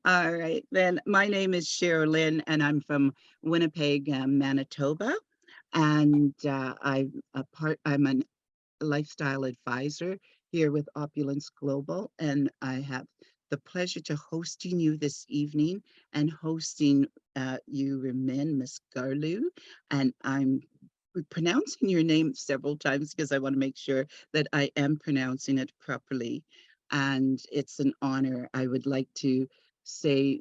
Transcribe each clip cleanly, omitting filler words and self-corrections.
All right, then my name is Sherilyn, and I'm from Winnipeg, Manitoba, and I'm a lifestyle advisor here with Opulence Global, and I have the pleasure to hosting you this evening and hosting you, Ramin Miss Garlu, and I'm pronouncing your name several times because I want to make sure that I am pronouncing it properly. And it's an honor. I would like to say,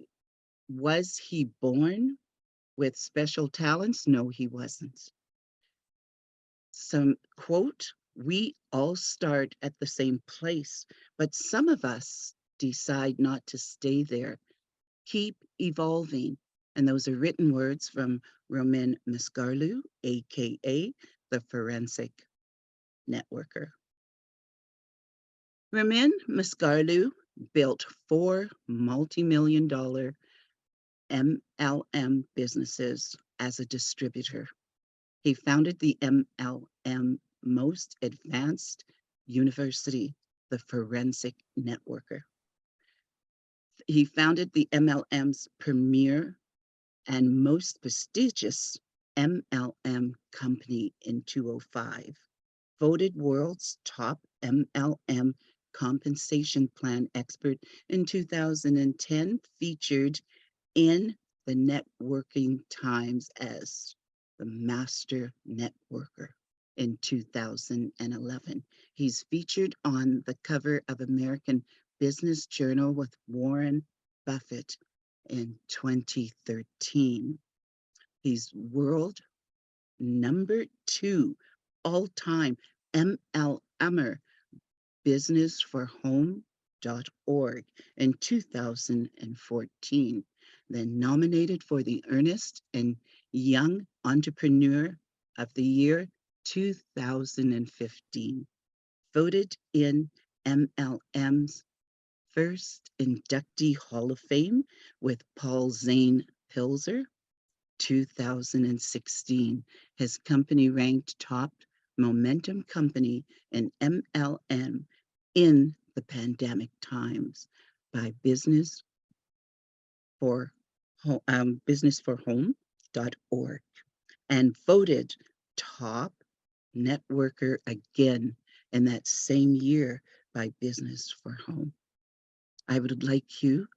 was he born with special talents? No, he wasn't. Some quote, we all start at the same place, but some of us decide not to stay there. Keep evolving. And those are written words from Roman Misgarlu, aka the Forensic Networker. Roman Misgarlu built 4 multi-million dollar MLM businesses as a distributor. He founded the MLM most advanced university, the Forensic Networker. He founded the MLM's premier and most prestigious MLM company in 2005, voted world's top MLM compensation plan expert in 2010, featured in the Networking Times as the Master Networker in 2011. He's featured on the cover of American Business Journal with Warren Buffett in 2013. He's world #2 all-time MLMer, businessforhome.org in 2014, then nominated for the Ernest and Young Entrepreneur of the Year 2015, voted in MLM's first inductee Hall of Fame with Paul Zane Pilzer, 2016. His company ranked top momentum company in MLM in the pandemic times by businessforhome.org, and voted top networker again in that same year by Business for Home. I would like you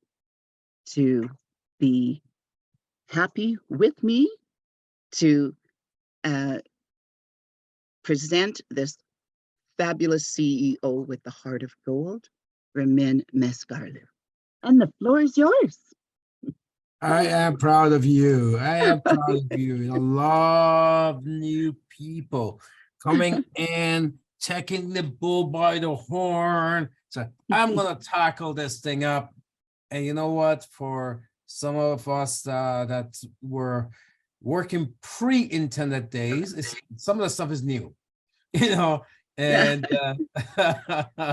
to be happy with me to present this fabulous CEO with the heart of gold, Ramin Mesgarlu. And the floor is yours. I am proud of you. I am proud of you. A lot of new people coming in, taking the bull by the horn. So I'm going to tackle this thing up. And you know what? For some of us that were working pre-internet days, some of the stuff is new, you know. And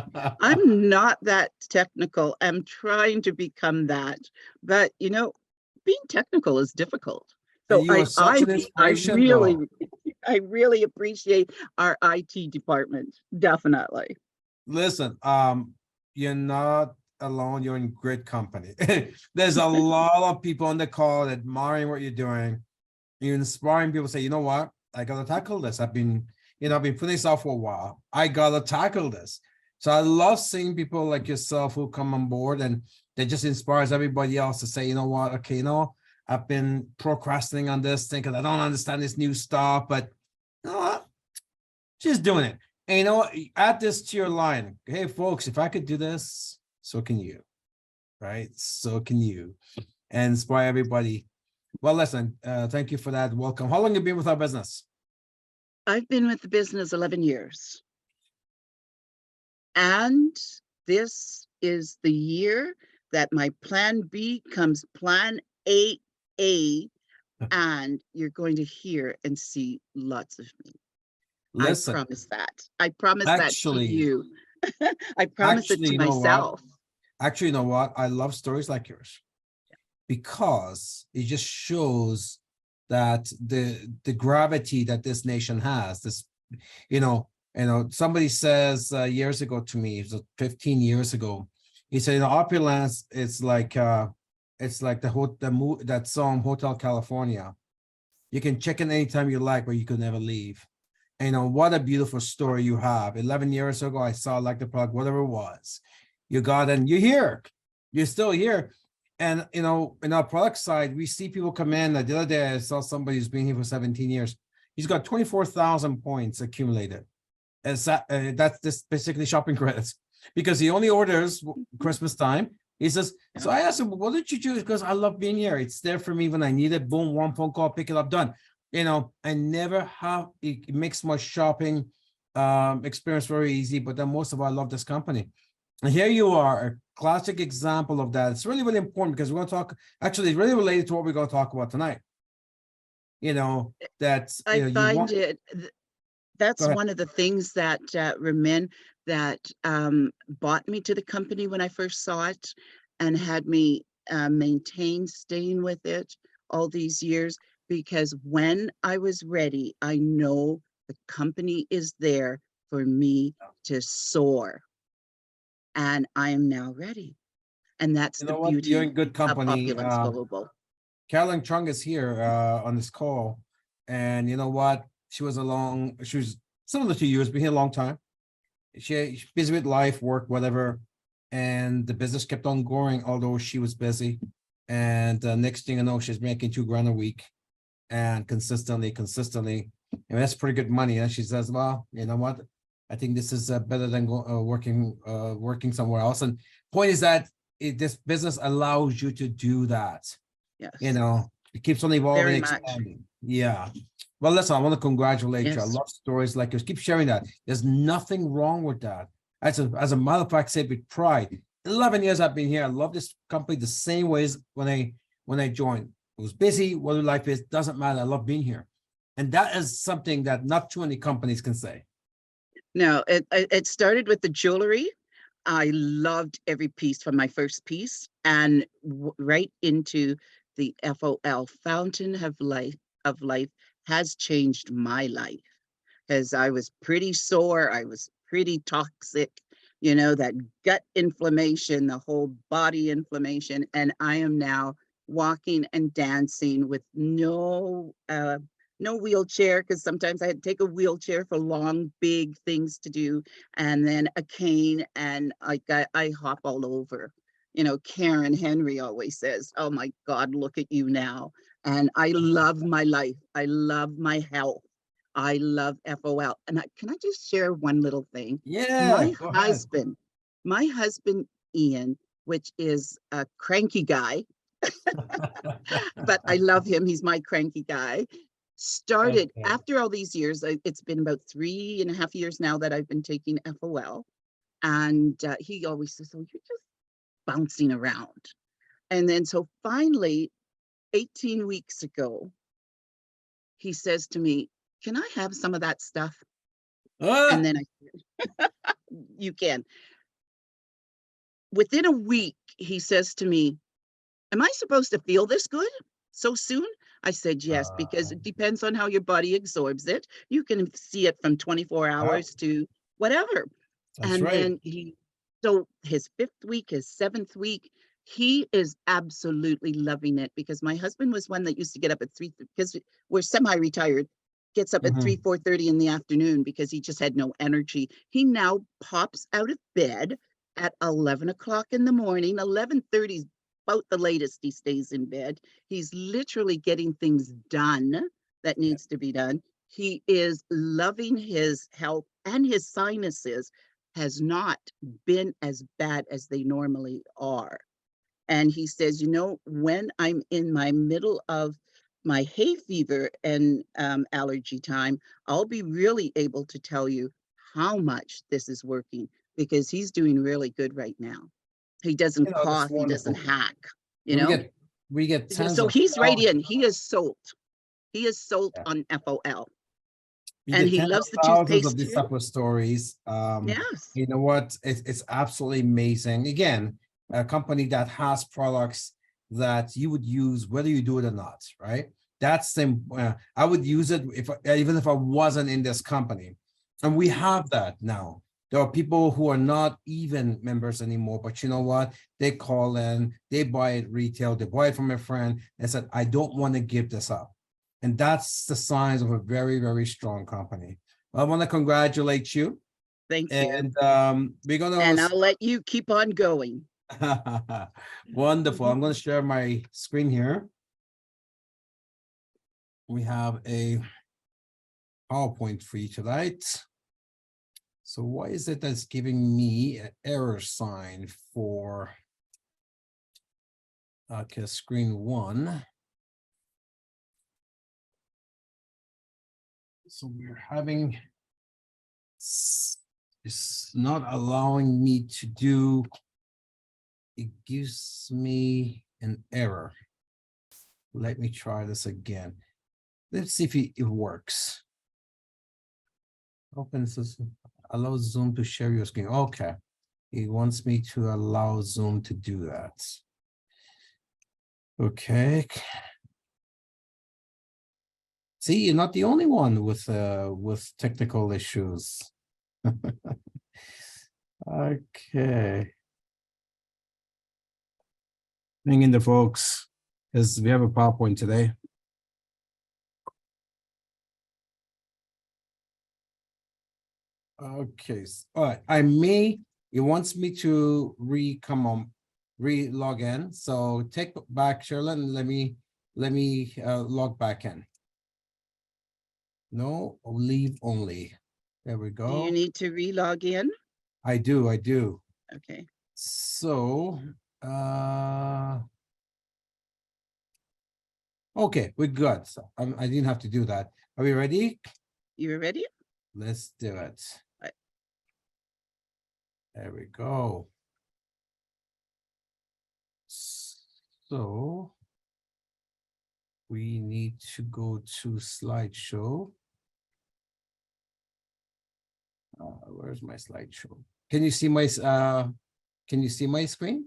I'm not that technical. I'm trying to become that. But, you know, being technical is difficult. So you are such an inspiration, though. I really appreciate our IT department. Definitely. Listen, you're not alone. You're in great company. There's a lot of people on the call admiring what you're doing. You're inspiring people to say, you know what? I got to tackle this. I've been putting this off for a while. I got to tackle this. So I love seeing people like yourself who come on board, and that just inspires everybody else to say, you know what? Okay, I've been procrastinating on this thing because I don't understand this new stuff, but you know what? Just doing it. And you know what? Add this to your line. Hey, folks, if I could do this, so can you, right? So can you. And inspire everybody. Well, listen, thank you for that. Welcome. How long have you been with our business? I've been with the business 11 years. And this is the year that my plan B comes plan AA, and you're going to hear and see lots of me. Listen, I promise that. I promise that to you. I promise it to myself. Actually, you know what? I love stories like yours because it just shows that the gravity that this nation has, this, somebody says years ago to me, it was 15 years ago, he said, opulence is like It's like that song Hotel California. You can check in anytime you like, but you could never leave. And, you know, what a beautiful story you have. 11 years ago, I saw like the product, whatever it was. You got and you're here. You're still here. And, you know, in our product side, we see people come in. The other day, I saw somebody who's been here for 17 years. He's got 24,000 points accumulated. That's just basically shopping credits because he only orders Christmas time. He says, so I asked him, what did you choose? Because I love being here. It's there for me when I need it. Boom, one phone call, pick it up, done. You know, I never have, it makes my shopping experience very easy, but then most of all, I love this company. And here you are, a classic example of that. It's really, really important because we're going to talk, actually, it's really related to what we're going to talk about tonight. You know, that's, you know, I find that's one of the things that Ramin that bought me to the company when I first saw it and had me maintain staying with it all these years, because when I was ready, I know the company is there for me to soar, and I am now ready. And that's you the know what, you're in beauty good of company. Opulence Global. Carolyn Chung is here on this call, and you know what? She was similar to you, has been here a long time. She's busy with life, work, whatever, and the business kept on going, although she was busy. And next thing you know, she's making $2,000 a week, and consistently, and that's pretty good money. And she says, "Well, you know what? I think this is better than working somewhere else." And point is that this business allows you to do that. Yes. You know, it keeps on evolving, Very much. expanding. Yeah. Well, listen, I want to congratulate you. I Yes. love stories like yours. Keep sharing that. There's nothing wrong with that. As a matter of fact, say it with pride. 11 years I've been here. I love this company the same way as when I joined. It was busy, whether life is, doesn't matter. I love being here. And that is something that not too many companies can say. No, it started with the jewelry. I loved every piece from my first piece and right into the FOL Fountain of Life has changed my life, because I was pretty sore. I was pretty toxic, you know, that gut inflammation, the whole body inflammation. And I am now walking and dancing with no wheelchair, because sometimes I had to take a wheelchair for long, big things to do, and then a cane, and I hop all over. You know, Karen Henry always says, "Oh my God, look at you now." And I love my life. I love my health. I love FOL. And can I just share one little thing? Yeah, My go ahead. husband, my husband, Ian, which is a cranky guy, but I love him. He's my cranky guy. Started Okay. after all these years. It's been about 3.5 years now that I've been taking FOL. And he always says, "Oh, you're just bouncing around." And then so finally, 18 weeks ago, he says to me, "Can I have some of that stuff?" And then you can. Within a week, he says to me, "Am I supposed to feel this good so soon?" I said, "Yes, because it depends on how your body absorbs it. You can see it from 24 hours to whatever." That's And right. then so his 5th week, his 7th week, he is absolutely loving it, because my husband was one that used to get up at 3, because we're semi-retired, gets up at 3, 4:30 in the afternoon because he just had no energy. He now pops out of bed at 11 o'clock in the morning. 11:30 is about the latest he stays in bed. He's literally getting things done that needs to be done. He is loving his health, and his sinuses has not been as bad as they normally are. And he says, "You know, when I'm in my middle of my hay fever and allergy time, I'll be really able to tell you how much this is working," because he's doing really good right now. He doesn't You know, that's cough, he doesn't wonderful. hack, you And know? we get tens So of he's right thousands. in. He is sold. He is sold Yeah. on FOL. You And get he tens of loves the thousands of toothpaste these too. type of stories. Yes. You know what? It's absolutely amazing. Again, a company that has products that you would use whether you do it or not, right? That's the I would use it if even if I wasn't in this company, and we have that now. There are people who are not even members anymore, but you know what? They call in, they buy it retail, they buy it from a friend and said, I don't want to give this up. And that's the signs of a very, very strong company. I want to congratulate you. Thank you. And we're And going I'll let you keep on going. to, wonderful. I'm going to share my screen here. We have a PowerPoint for you tonight. So why is it that's giving me an error sign for screen 1? So we're having, it's not allowing me to do, it gives me an error. Let me try this again. Let's see if it works. Open system, allow Zoom to share your screen. Okay. It wants me to allow Zoom to do that. Okay. See, you're not the only one with technical issues. Okay. Hang in there, folks, because we have a PowerPoint today. Okay, all right. It wants me to re-log in. So take back, Shirley, and let me log back in. No, leave only. There we Do you go. need to re-log in? I do. Okay. So, okay, we're good. So I didn't have to do that. Are we ready? You ready? Let's do it. Right. There we go. So we need to go to slideshow. Where's my slideshow? Can you see my screen?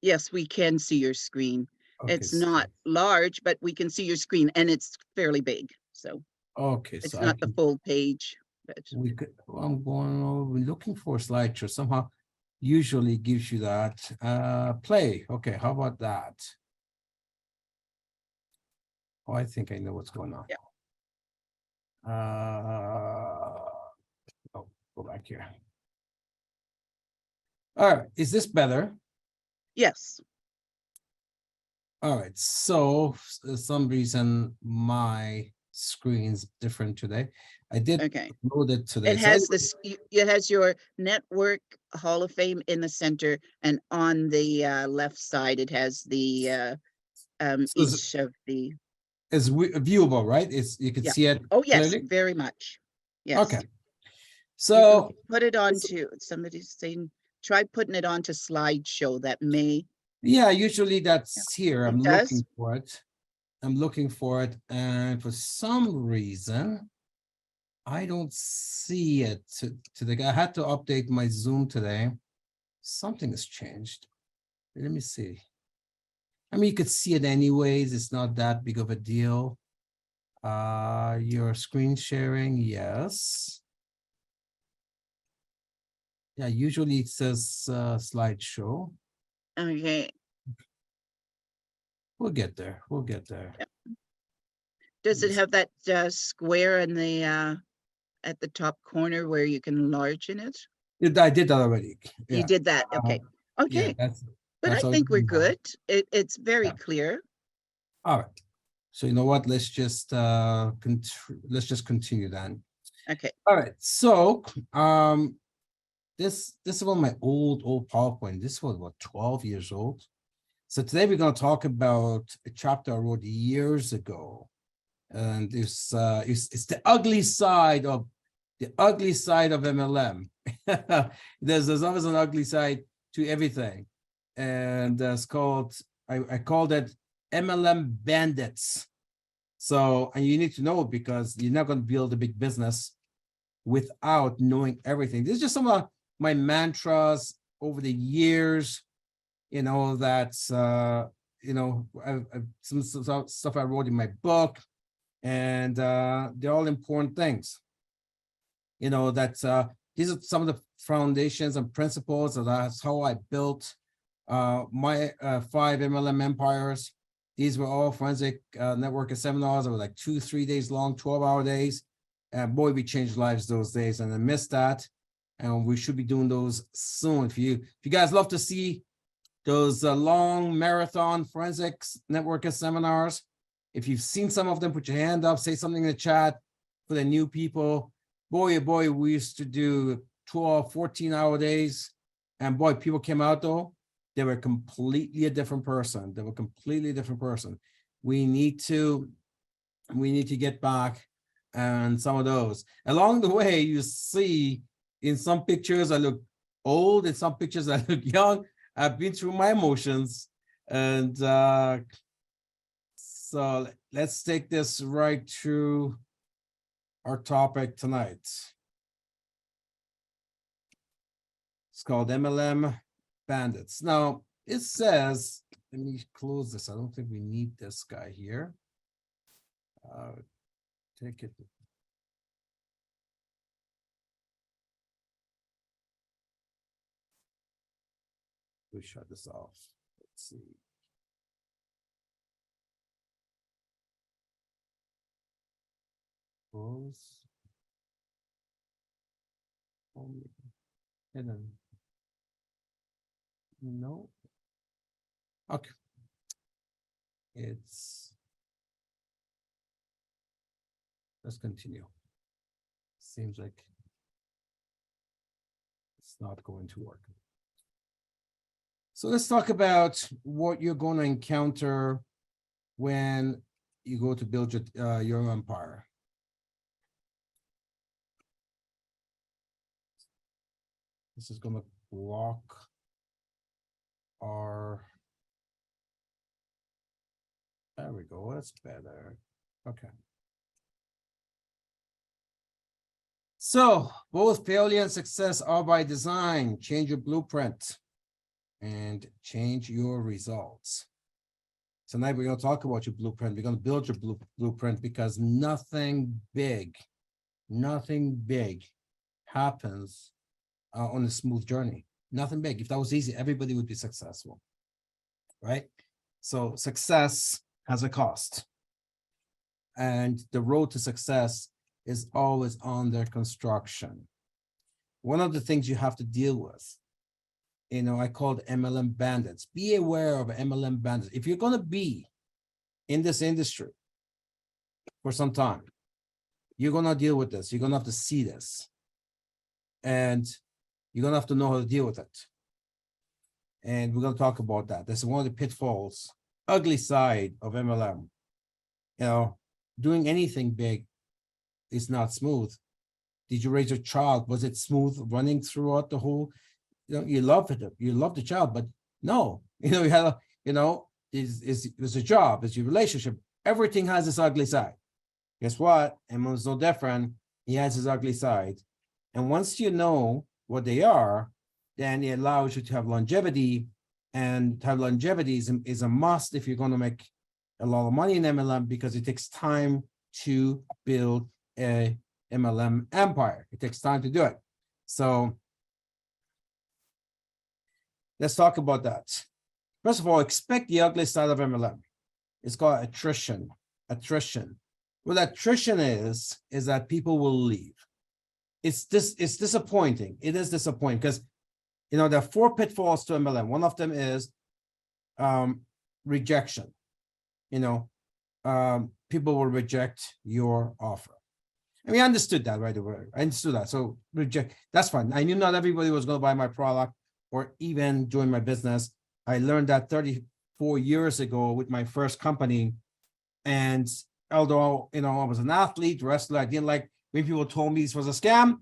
Yes, we can see your screen. Okay, It's not large, but we can see your screen and it's fairly big. So okay, it's so not the full page. But we could, I'm going over looking for a slideshow. Somehow usually gives you that. Play. Okay, how about that? Oh, I think I know what's going on. Yeah. Oh, go back here. All right, is this better? yes. All right, so some reason my screen's different today. I did Okay. load it today. It has this, it has your network Hall of Fame in the center, and on the left side, it has the each of the, it's viewable, right? You can yeah. see it Oh, yes, clearly? very much. Yes. Okay. You can So put it onto, somebody's saying, try putting it onto slideshow. That may, yeah, usually that's here. I'm it does. looking for it. I'm looking for it, and for some reason, I don't see it. I had to update my Zoom today. Something has changed. Let me see. I mean, you could see it anyways. It's not that big of a deal. Your screen sharing, yes. Yeah, usually it says slideshow. Okay. We'll get there. We'll get there. Does it have that square in the at the top corner where you can enlarge in it? I did that already. You Yeah. did that. Okay. Yeah, Okay. But I all think we're you have. good. It's very Yeah. clear. All right. So you know what? Let's just continue then. Okay. All right. So this is one of my old PowerPoint. This was what, 12 years old. So today we're going to talk about a chapter I wrote years ago, and it's the ugly side of MLM. There's always an ugly side to everything, and it's called I called it MLM Bandits. So, and you need to know, because you're not going to build a big business without knowing everything. This is just some of my mantras over the years. You know, that's some stuff I wrote in my book, and they're all important things. You know, these are some of the foundations and principles, and that's how I built my 5 MLM empires. These were all forensic networking seminars that were like 2-3 days long, 12-hour days. And boy, we changed lives those days, and I missed that. And we should be doing those soon. If you guys love to see those long marathon forensics networking seminars, if you've seen some of them, put your hand up, say something in the chat for the new people. Boy, oh boy, we used to do 12, 14-hour days. And boy, people came out though, they were completely a different person. They were completely a different person. We need to get back and some of those. Along the way, you see in some pictures I look old, in some pictures I look young. I've been through my emotions. And so let's take this right to our topic tonight. It's called MLM Bandits. Now, it says, let me close this. I don't think we need this guy here. Take it. We shut this off. Let's see. Close. Hidden. No. Okay. Let's continue. Seems like it's not going to work. So let's talk about what you're going to encounter when you go to build your empire. This is going to block our, there we go, that's better. Okay. So both failure and success are by design. Change your blueprint and change your results. Tonight, we're going to talk about your blueprint. We're going to build your blueprint because nothing big happens on a smooth journey. Nothing big. If that was easy, everybody would be successful, right? So success has a cost. And the road to success is always under construction. One of the things you have to deal with, you know, I call it MLM bandits. Be aware of MLM bandits. If you're going to be in this industry for some time, you're going to deal with this. You're going to have to see this. And you're going to have to know how to deal with it. And we're going to talk about that. That's one of the pitfalls, ugly side of MLM. You know, doing anything big is not smooth. Did you raise your child? Was it smooth running throughout the whole? You know, you love it. You love the child, but no, you know, you had, you know, it's a job, it's your relationship. Everything has this ugly side. Guess what? Emma's no different. He has his ugly side. And once you know what they are, then it allows you to have longevity. And to have longevity is a must if you're going to make a lot of money in MLM, because it takes time to build a MLM empire. It takes time to do it. So let's talk about that. First of all, expect the ugly side of MLM. It's called attrition. Attrition. What attrition is that people will leave. It's disappointing. It is disappointing because, you know, there are 4 pitfalls to MLM. One of them is rejection. You know, people will reject your offer. And we understood that right away. I understood that. So reject, that's fine. I knew not everybody was going to buy my product or even join my business. I learned that 34 years ago with my first company. And although, you know, I was an athlete, wrestler, I didn't like when people told me this was a scam.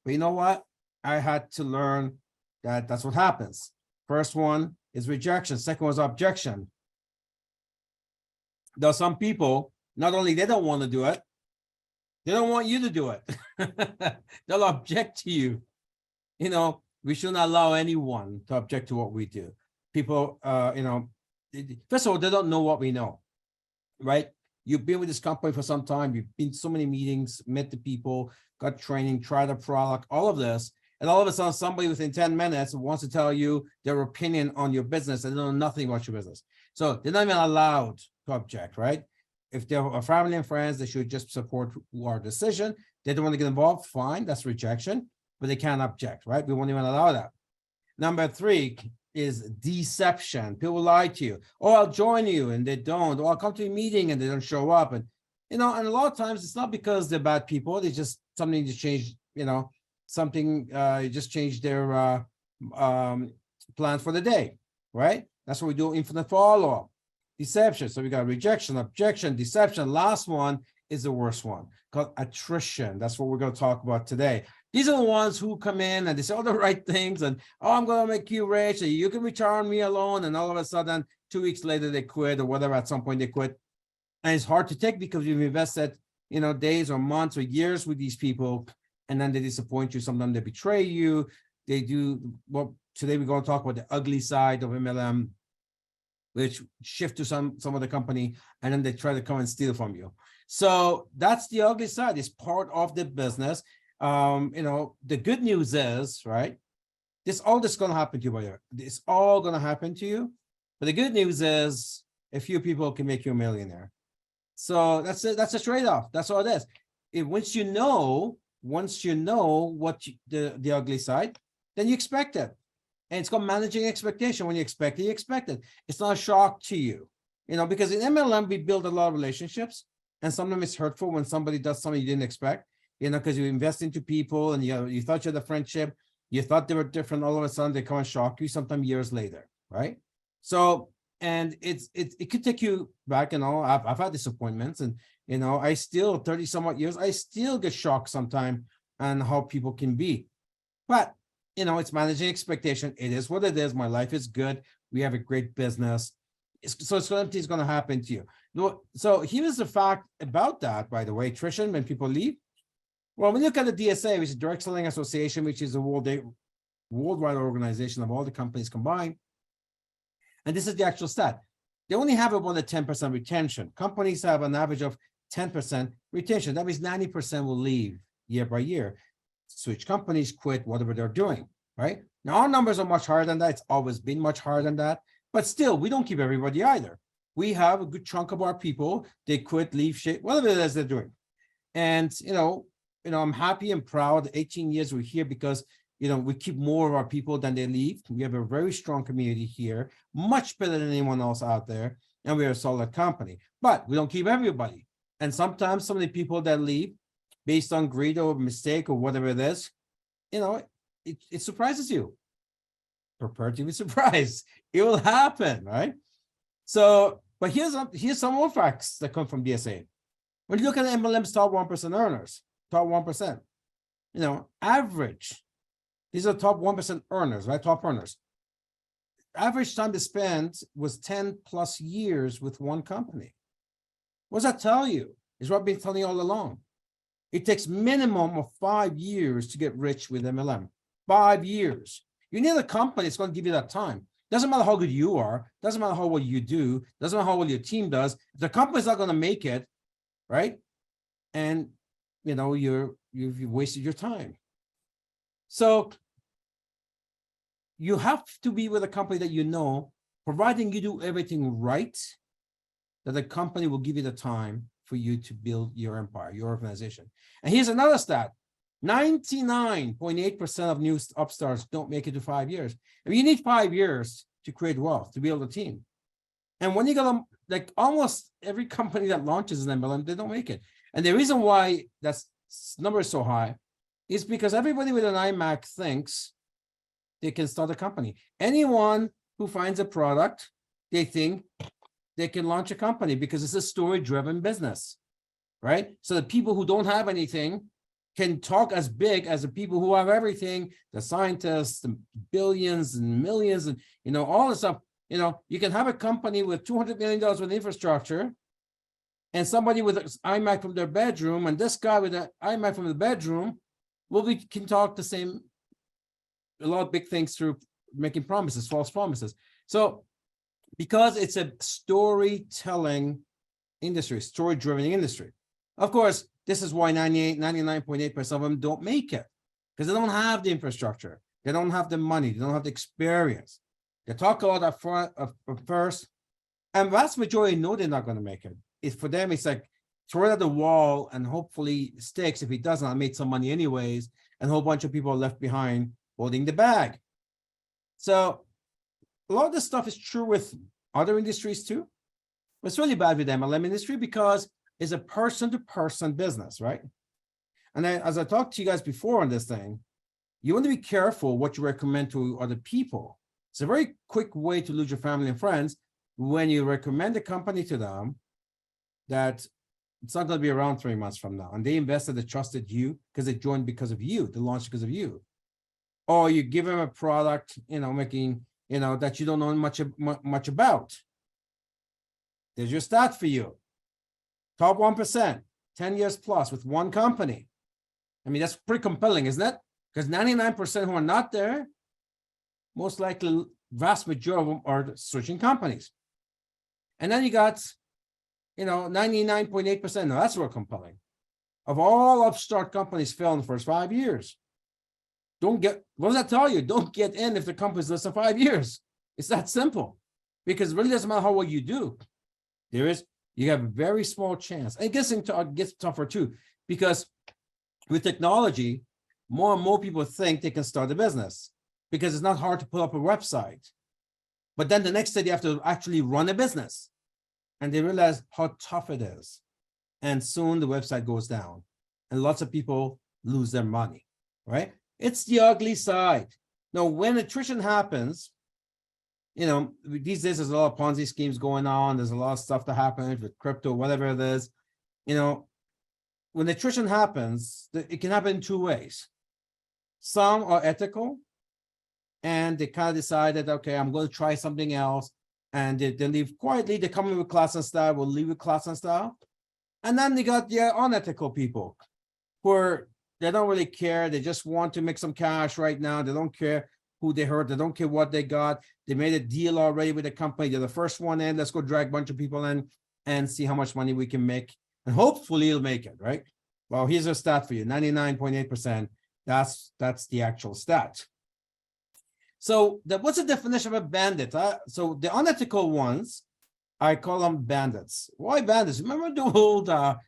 But you know what? I had to learn that that's what happens. First one is rejection. Second one is objection. There are some people, not only they don't want to do it, they don't want you to do it. They'll object to you. You know, we shouldn't allow anyone to object to what we do. People, you know, first of all, they don't know what we know, right? You've been with this company for some time. You've been to so many meetings, met the people, got training, tried the product, all of this. And all of a sudden, somebody within 10 minutes wants to tell you their opinion on your business and they know nothing about your business. So they're not even allowed to object, right? If they're a family and friends, they should just support our decision. They don't want to get involved, fine, that's rejection, but they can't object, right? We won't even allow that. Number 3 is deception. People lie to you. Oh, I'll join you, and they don't. Or I'll come to a meeting and they don't show up. And and a lot of times it's not because they're bad people. They just something to change. Something just change their plan for the day, right? That's what we do. Infinite follow-up, deception. So we got rejection, objection, deception. Last one is the worst one, called attrition. That's what we're going to talk about today. These are the ones who come in and they say all the right things and, oh, I'm going to make you rich and you can return me alone. And all of a sudden, 2 weeks later, they quit or whatever. At some point they quit. And it's hard to take because you've invested, days or months or years with these people. And then they disappoint you. Sometimes they betray you. They do. Well, today we're going to talk about the ugly side of MLM, which shift to some of the company. And then they try to come and steal from you. So that's the ugly side. It's part of the business. The good news is, right, all this going to happen to you, by the way. It's all going to happen to you. But the good news is a few people can make you a millionaire. So that's it. That's a trade-off. That's all it is. Once you know what the ugly side, then you expect it. And it's called managing expectation. When you expect it, you expect it. It's not a shock to you, because in MLM, we build a lot of relationships. And sometimes it's hurtful when somebody does something you didn't expect, because you invest into people and you thought you had a friendship, you thought they were different, all of a sudden they come and shock you sometime years later, right? So, and it could take you back, I've had disappointments and, I still, 30 somewhat years, I still get shocked sometime on how people can be. But, it's managing expectation. It is what it is. My life is good. We have a great business. So it's going to happen to you. So here's the fact about that, by the way, attrition, when people leave. Well, when you look at the DSA, which is Direct Selling Association, which is a worldwide organization of all the companies combined, and this is the actual stat, they only have about a 10% retention. Companies have an average of 10% retention. That means 90% will leave year by year, switch companies, quit, whatever they're doing, right? Now, our numbers are much higher than that. It's always been much higher than that. But still, we don't keep everybody either. We have a good chunk of our people, they quit, leave, shit, whatever it is they're doing. And, I'm happy and proud. 18 years we're here because, we keep more of our people than they leave. We have a very strong community here, much better than anyone else out there. And we're a solid company, but we don't keep everybody. And sometimes some of the people that leave based on greed or mistake or whatever it is, it surprises you. Prepare to be surprised. It will happen, right? So, but here's some more facts that come from DSA. When you look at MLM's top 1% earners, top 1%, average, these are top 1% earners, right? Top earners. Average time to spend was 10 plus years with one company. What does that tell you? It's what I've been telling you all along. It takes minimum of 5 years to get rich with MLM. 5 years. You need a company that's going to give you that time. Doesn't matter how good you are. Doesn't matter how well you do. Doesn't matter how well your team does. If the company's not going to make it, right? And you've wasted your time. So you have to be with a company that providing you do everything right, that the company will give you the time for you to build your empire, your organization. And here's another stat. 99.8% of new upstarts don't make it to 5 years. I mean, you need 5 years to create wealth, to build a team. And when you go, like almost every company that launches an MLM, they don't make it. And the reason why that number is so high is because everybody with an iMac thinks they can start a company. Anyone who finds a product, they think they can launch a company because it's a story-driven business, right? So the people who don't have anything can talk as big as the people who have everything, the scientists, the billions and millions, and all this stuff. You can have a company with $200 million with infrastructure, and somebody with an iMac from their bedroom, and this guy with an iMac from the bedroom, we can talk a lot of big things through making promises, false promises. So because it's a storytelling industry, story-driven industry. Of course, this is why 99.8% of them don't make it, because they don't have the infrastructure. They don't have the money. They don't have the experience. They talk a lot up front at first, and vast majority know they're not going to make it. It's for them, it's like throw it at the wall and hopefully it sticks. If it doesn't, I made some money anyways, and a whole bunch of people are left behind holding the bag. So a lot of this stuff is true with other industries too. But it's really bad with the MLM industry because it's a person-to-person business, right? And then, as I talked to you guys before on this thing, you want to be careful what you recommend to other people. It's a very quick way to lose your family and friends when you recommend a company to them that it's not going to be around 3 months from now. And they invested, they trusted you because they joined because of you, they launched because of you. Or you give them a product, making, that you don't know much about. There's your stat for you. Top 1%, 10 years plus with one company. I mean, that's pretty compelling, isn't it? Because 99% who are not there, most likely, vast majority of them are switching companies. And then you got, 99.8%. Now that's real compelling. Of all upstart companies fail in the first 5 years. What does that tell you? Don't get in if the company's less than 5 years. It's that simple. Because it really doesn't matter how well you do. You have a very small chance. And it gets tougher too, because with technology, more and more people think they can start a business because it's not hard to put up a website. But then the next day they have to actually run a business and they realize how tough it is. And soon the website goes down and lots of people lose their money, right? It's the ugly side. Now, when attrition happens, these days there's a lot of Ponzi schemes going on. There's a lot of stuff that happens with crypto, whatever it is. When attrition happens, it can happen in two ways. Some are ethical, and they kind of decided, okay, I'm going to try something else, and they leave quietly. They come in with class and style, will leave with class and style. And then they got the unethical people who they don't really care. They just want to make some cash right now. They don't care who they hurt. They don't care what they got. They made a deal already with the company. They're the first one in. Let's go drag a bunch of people in and see how much money we can make. And hopefully you'll make it, right? Well, here's a stat for you, 99.8%. That's the actual stat. So what's the definition of a bandit? So the unethical ones, I call them bandits. Why bandits? Remember the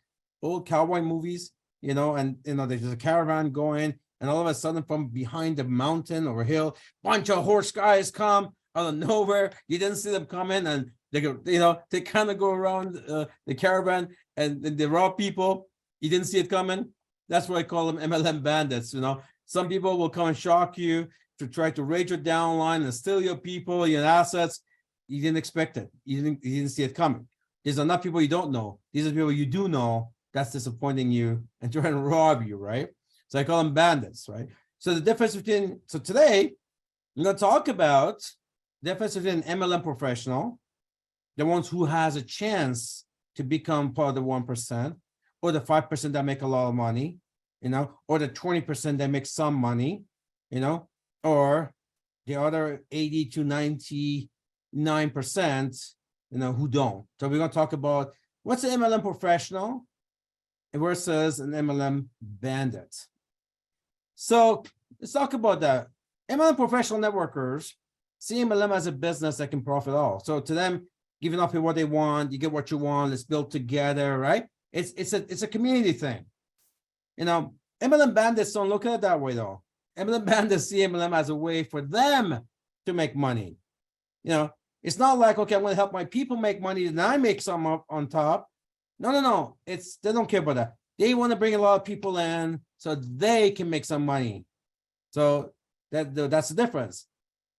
old cowboy movies, there's a caravan going, and all of a sudden from behind the mountain or hill, bunch of horse guys come out of nowhere. You didn't see them coming, and they go, they kind of go around the caravan and they rob people. You didn't see it coming. That's why I call them MLM bandits. Some people will come and shock you to try to raid your downline and steal your people, your assets. You didn't expect it. You didn't see it coming. These are not people you don't know. These are people you do know that's disappointing you and trying to rob you, right? So I call them bandits, right? So the difference so today, I'm going to talk about the difference between an MLM professional, the ones who has a chance to become part of the 1%, or the 5% that make a lot of money, or the 20% that make some money, or the other 80 to 99%, who don't. So we're going to talk about what's an MLM professional versus an MLM bandit. So let's talk about that. MLM professional networkers see MLM as a business that can profit all. So to them, giving up what they want, you get what you want, let's build together, right? It's a community thing. MLM bandits don't look at it that way though. MLM bandits see MLM as a way for them to make money. It's not like, okay, I'm going to help my people make money and I make some up on top. No. They don't care about that. They want to bring a lot of people in so they can make some money. So that's the difference.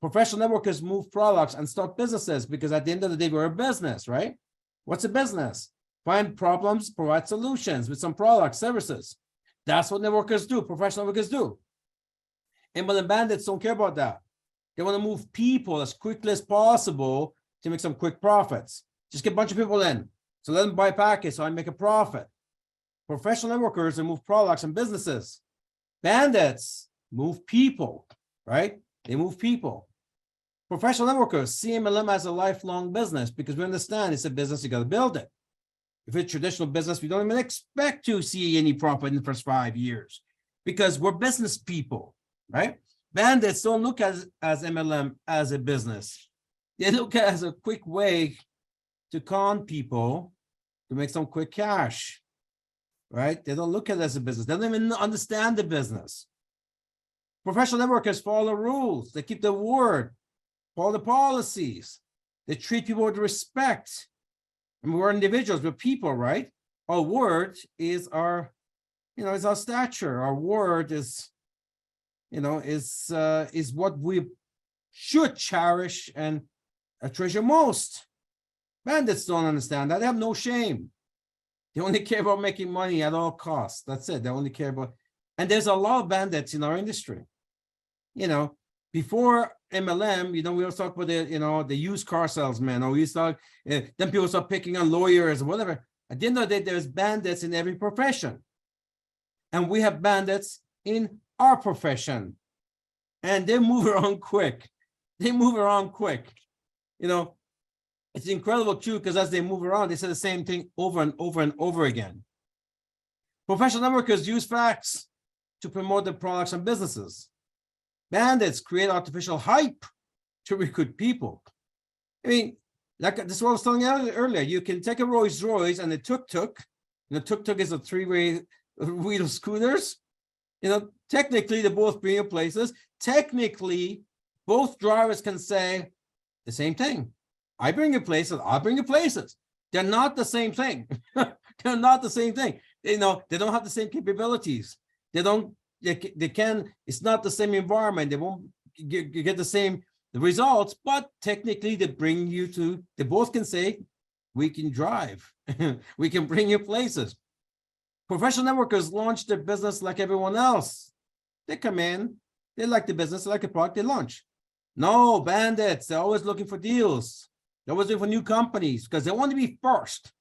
Professional networkers move products and start businesses because at the end of the day, we're a business, right? What's a business? Find problems, provide solutions with some products, services. That's what networkers do, professional networkers do. MLM bandits don't care about that. They want to move people as quickly as possible to make some quick profits. Just get a bunch of people in. So let them buy packets so I make a profit. Professional networkers, they move products and businesses. Bandits move people, right? They move people. Professional networkers see MLM as a lifelong business because we understand it's a business, you got to build it. If it's traditional business, we don't even expect to see any profit in the first 5 years because we're business people, right? Bandits don't look as MLM as a business. They look at it as a quick way to con people to make some quick cash, right? They don't look at it as a business. They don't even understand the business. Professional networkers follow the rules. They keep their word, follow the policies. They treat people with respect. I mean, we're individuals, we're people, right? Our word is our, is our stature. Our word is, is what we should cherish and treasure most. Bandits don't understand that. They have no shame. They only care about making money at all costs. That's it. They only care about, and there's a lot of bandits in our industry. Before MLM, we always talk about the used car salesman, or we start, then people start picking on lawyers or whatever. At the end of the day, there's bandits in every profession. And we have bandits in our profession. And they move around quick. They move around quick. It's incredible too, because as they move around, they say the same thing over and over and over again. Professional networkers use facts to promote their products and businesses. Bandits create artificial hype to recruit people. I mean, like this is what I was telling you earlier. You can take a Rolls Royce and a tuk-tuk. The tuk-tuk is a three-way wheel scooters. Technically, they both bring you places. Technically, both drivers can say the same thing. I bring you places, I'll bring you places. They're not the same thing. They're not the same thing. They don't have the same capabilities. They can, it's not the same environment. They won't get the same results, but technically they both can say, we can drive. We can bring you places. Professional networkers launch their business like everyone else. They come in, they like the business, they like the product, they launch. No, bandits, they're always looking for deals. They're always looking for new companies because they want to be first.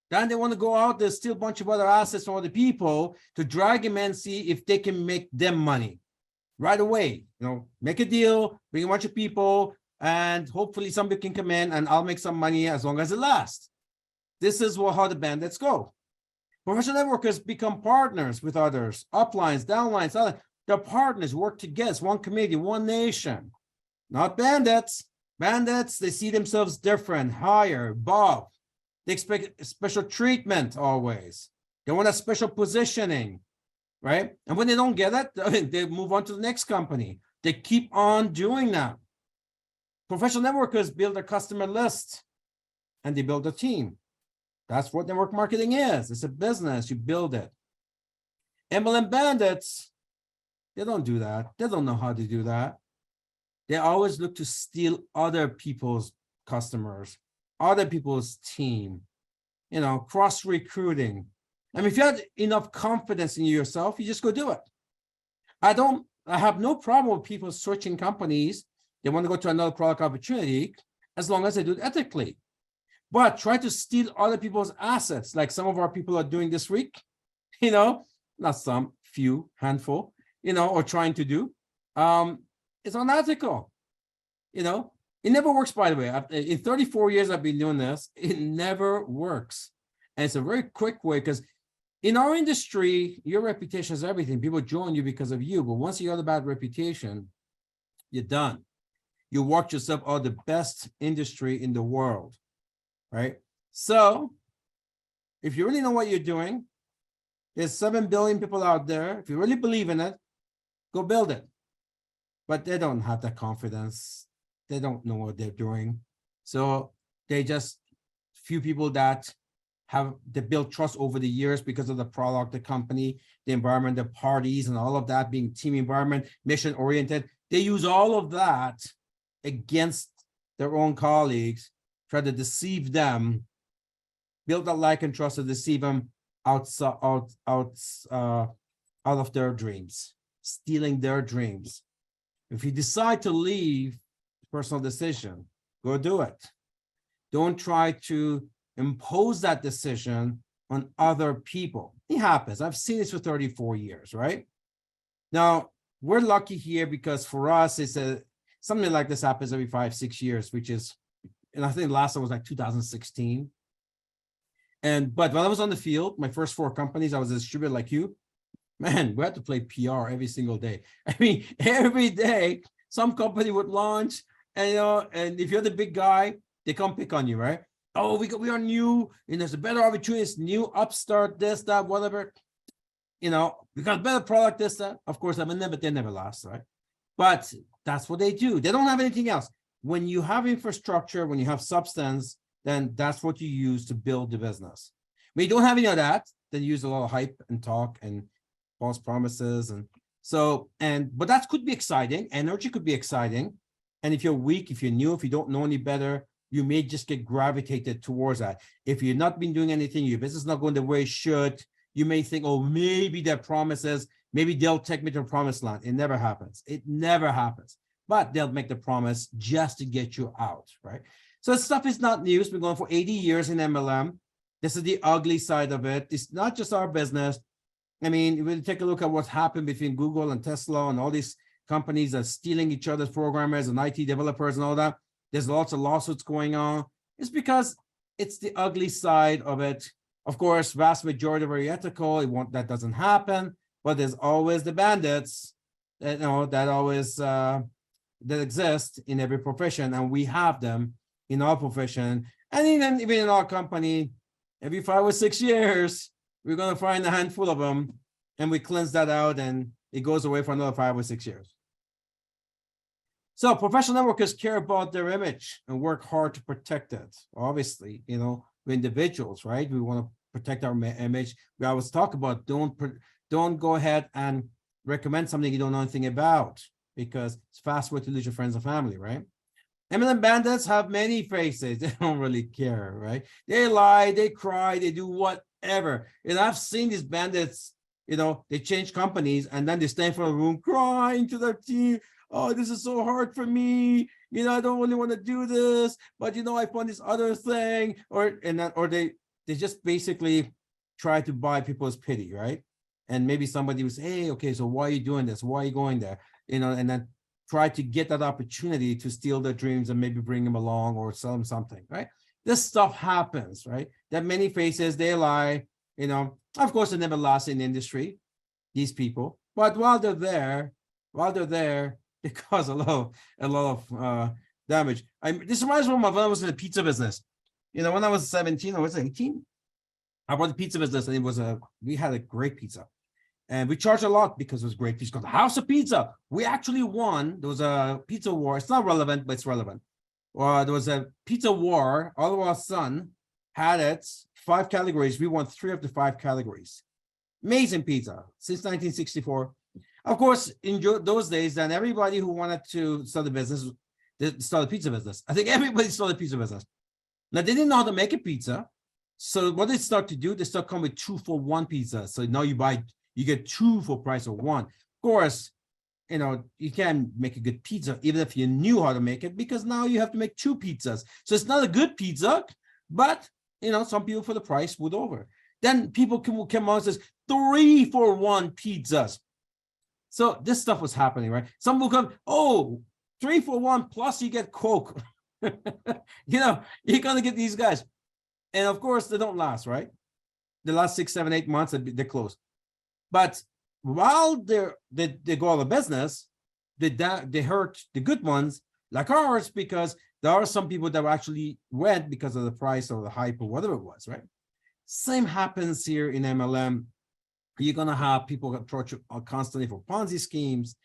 Then they want to go out there, steal a bunch of other assets from other people to drag them and see if they can make them money right away. Make a deal, bring a bunch of people, and hopefully somebody can come in and I'll make some money as long as it lasts. This is how the bandits go. Professional networkers become partners with others, uplines, downlines. They're partners, work together. It's one community, one nation. Not bandits. Bandits, they see themselves different, higher, above. They expect special treatment always. They want a special positioning, right? And when they don't get it, they move on to the next company. They keep on doing that. Professional networkers build a customer list and they build a team. That's what network marketing is. It's a business, you build it. MLM bandits, they don't do that. They don't know how to do that. They always look to steal other people's customers, other people's team, cross recruiting. I mean, if you have enough confidence in yourself, you just go do it. I have no problem with people switching companies. They want to go to another product opportunity as long as they do it ethically. But try to steal other people's assets, like some of our people are doing this week, not some, few, handful, or trying to do. It's unethical. It never works, by the way. In 34 years I've been doing this, it never works. And it's a very quick way because in our industry, your reputation is everything. People join you because of you. But once you got a bad reputation, you're done. You walked yourself out of the best industry in the world, right? So if you really know what you're doing, there's 7 billion people out there. If you really believe in it, go build it. But they don't have that confidence. They don't know what they're doing. So they just few people that they build trust over the years because of the product, the company, the environment, the parties, and all of that being team environment, mission oriented. They use all of that against their own colleagues, try to deceive them, build that like and trust to deceive them out of their dreams, stealing their dreams. If you decide to leave, personal decision, go do it. Don't try to impose that decision on other people. It happens. I've seen this for 34 years, right? Now, we're lucky here because for us, something like this happens every 5-6 years, which is, and I think the last one was like 2016. But when I was on the field, my first 4 companies, I was a distributor like you. Man, we had to play PR every single day. I mean, every day, some company would launch, and and if you're the big guy, they come pick on you, right? Oh, we are new, and there's a better opportunity, it's new, upstart, this, that, whatever. We got a better product, this, that. Of course, I mean, they never last, right? But that's what they do. They don't have anything else. When you have infrastructure, when you have substance, then that's what you use to build the business. When you don't have any of that, then you use a lot of hype and talk and false promises. But that could be exciting. Energy could be exciting. And if you're weak, if you're new, if you don't know any better, you may just get gravitated towards that. If you've not been doing anything, your business is not going the way it should, you may think, oh, maybe their promises, maybe they'll take me to the promised land. It never happens. It never happens. But they'll make the promise just to get you out, right? So this stuff is not new. It's been going for 80 years in MLM. This is the ugly side of it. It's not just our business. I mean, when you take a look at what's happened between Google and Tesla and all these companies that are stealing each other's programmers and IT developers and all that, there's lots of lawsuits going on. It's because it's the ugly side of it. Of course, vast majority are very ethical. That doesn't happen, but there's always the bandits that always that exist in every profession, and we have them in our profession, and even in our company. Every 5 or 6 years, we're going to find a handful of them, and we cleanse that out, and it goes away for another 5 or 6 years. So professional networkers care about their image and work hard to protect it. Obviously, we're individuals, right? We want to protect our image. We always talk about don't go ahead and recommend something you don't know anything about, because it's fast way to lose your friends and family, right? MLM bandits have many faces. They don't really care, right? They lie, they cry, they do whatever. And I've seen these bandits, they change companies and then they stand for a room crying to their team. Oh, this is so hard for me. I don't really want to do this, but I found this other thing, or they just basically try to buy people's pity, right? And maybe somebody would say, hey, okay, so why are you doing this? Why are you going there? And then try to get that opportunity to steal their dreams and maybe bring them along or sell them something, right? This stuff happens, right? That many faces, they lie, of course, they never last in the industry, these people, but while they're there, they cause a lot of damage. This reminds me of when I was in the pizza business. When I was 17 or was 18, I bought the pizza business, and we had a great pizza. And we charged a lot because it was great. It's called the House of Pizza. We actually won. There was a pizza war. It's not relevant, but it's relevant. There was a pizza war. All of our son had it. 5 categories. We won 3 of the 5 categories. Amazing pizza since 1964. Of course, in those days, then everybody who wanted to start a business, they started a pizza business. I think everybody started a pizza business. Now, they didn't know how to make a pizza. So what they start to do, they start coming with 2-for-1 pizza. So now you get 2 for price of 1. Of course, you can make a good pizza even if you knew how to make it, because now you have to make 2 pizzas. So it's not a good pizza, but some people for the price would over. Then people come out and says 3-for-1 pizzas. So this stuff was happening, right? Some will come, 3-for-1 plus you get Coke. You're gonna get these guys. And of course, they don't last, right? The last 6, 7, 8 months, they're closed. But while they go out of business, they hurt the good ones like ours, because there are some people that actually went because of the price or the hype or whatever it was, right? Same happens here in MLM. You're going to have people approach you constantly for Ponzi schemes,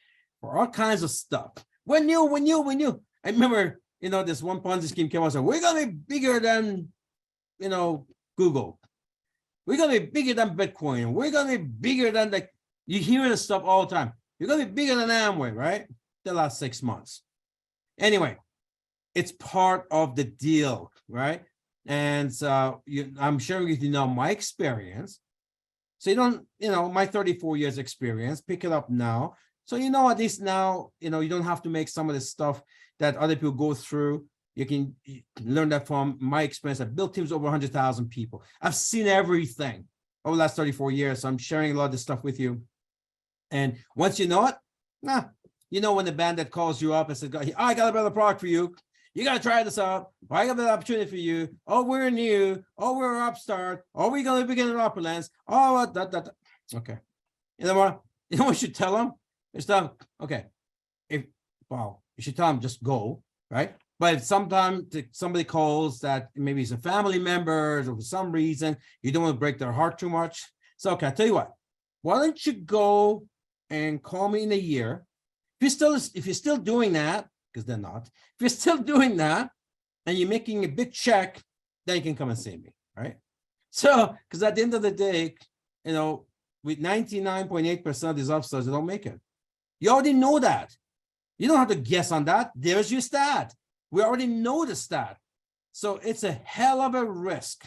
for all kinds of stuff. When you. I remember, this one Ponzi scheme came out and said, we're going to be bigger than, Google. We're going to be bigger than Bitcoin. We're going to be bigger than, you hear this stuff all the time. You're going to be bigger than Amway, right? The last 6 months. Anyway, it's part of the deal, right? And so I'm sharing with you now my experience. So you don't, my 34 years experience, pick it up now. So at least now, you don't have to make some of the stuff that other people go through. You can learn that from my experience. I've built teams over 100,000 people. I've seen everything over the last 34 years. So I'm sharing a lot of this stuff with you. And once you know it, when the bandit calls you up and says, I got a better product for you, You got to try this out. I got an opportunity for you. Oh, we're new. Oh, we're upstart. Oh, we're going to begin in uplands. Oh, that. Okay. You know what? You know what you should tell them? It's them. Okay. You should tell them just go, right? But if sometimes somebody calls that maybe it's a family member or for some reason you don't want to break their heart too much. So, okay, I'll tell you what. Why don't you go and call me in a year? If you're still doing that, because they're not, if you're still doing that and you're making a big check, then you can come and see me, right? So, because at the end of the day, you know, with 99.8% of these upstarts, they don't make it. You already know that. You don't have to guess on that. There's your stat. We already know the stat. So it's a hell of a risk.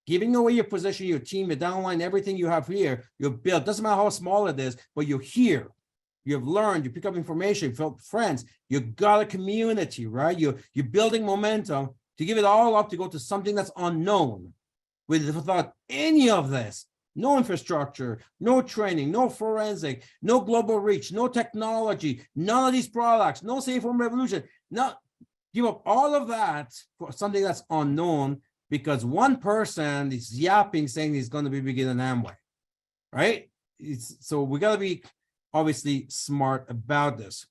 Giving away your position, your team, your downline, everything you have here, you're built. Doesn't matter how small it is, but you're here. You've learned, you pick up information, you felt friends, you got a community, right? You're building momentum to give it all up to go to something that's unknown without any of this. No infrastructure, no training, no forensic, no global reach, no technology, none of these products, no safe home revolution. No, give up all of that for something that's unknown because one person is yapping saying he's going to be bigger than Amway, right? So we got to be obviously smart about this.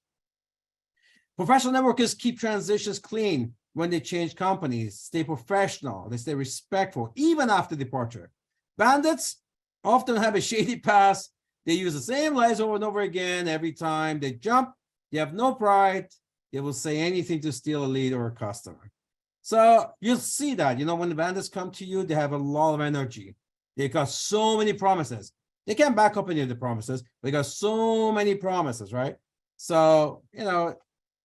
Professional networkers keep transitions clean when they change companies, stay professional, they stay respectful, even after departure. Bandits often have a shady past. They use the same lies over and over again every time they jump. They have no pride. They will say anything to steal a lead or a customer. So you'll see that, you know, when the bandits come to you, they have a lot of energy. They got so many promises. They can't back up any of the promises. They got so many promises, right? So, you know,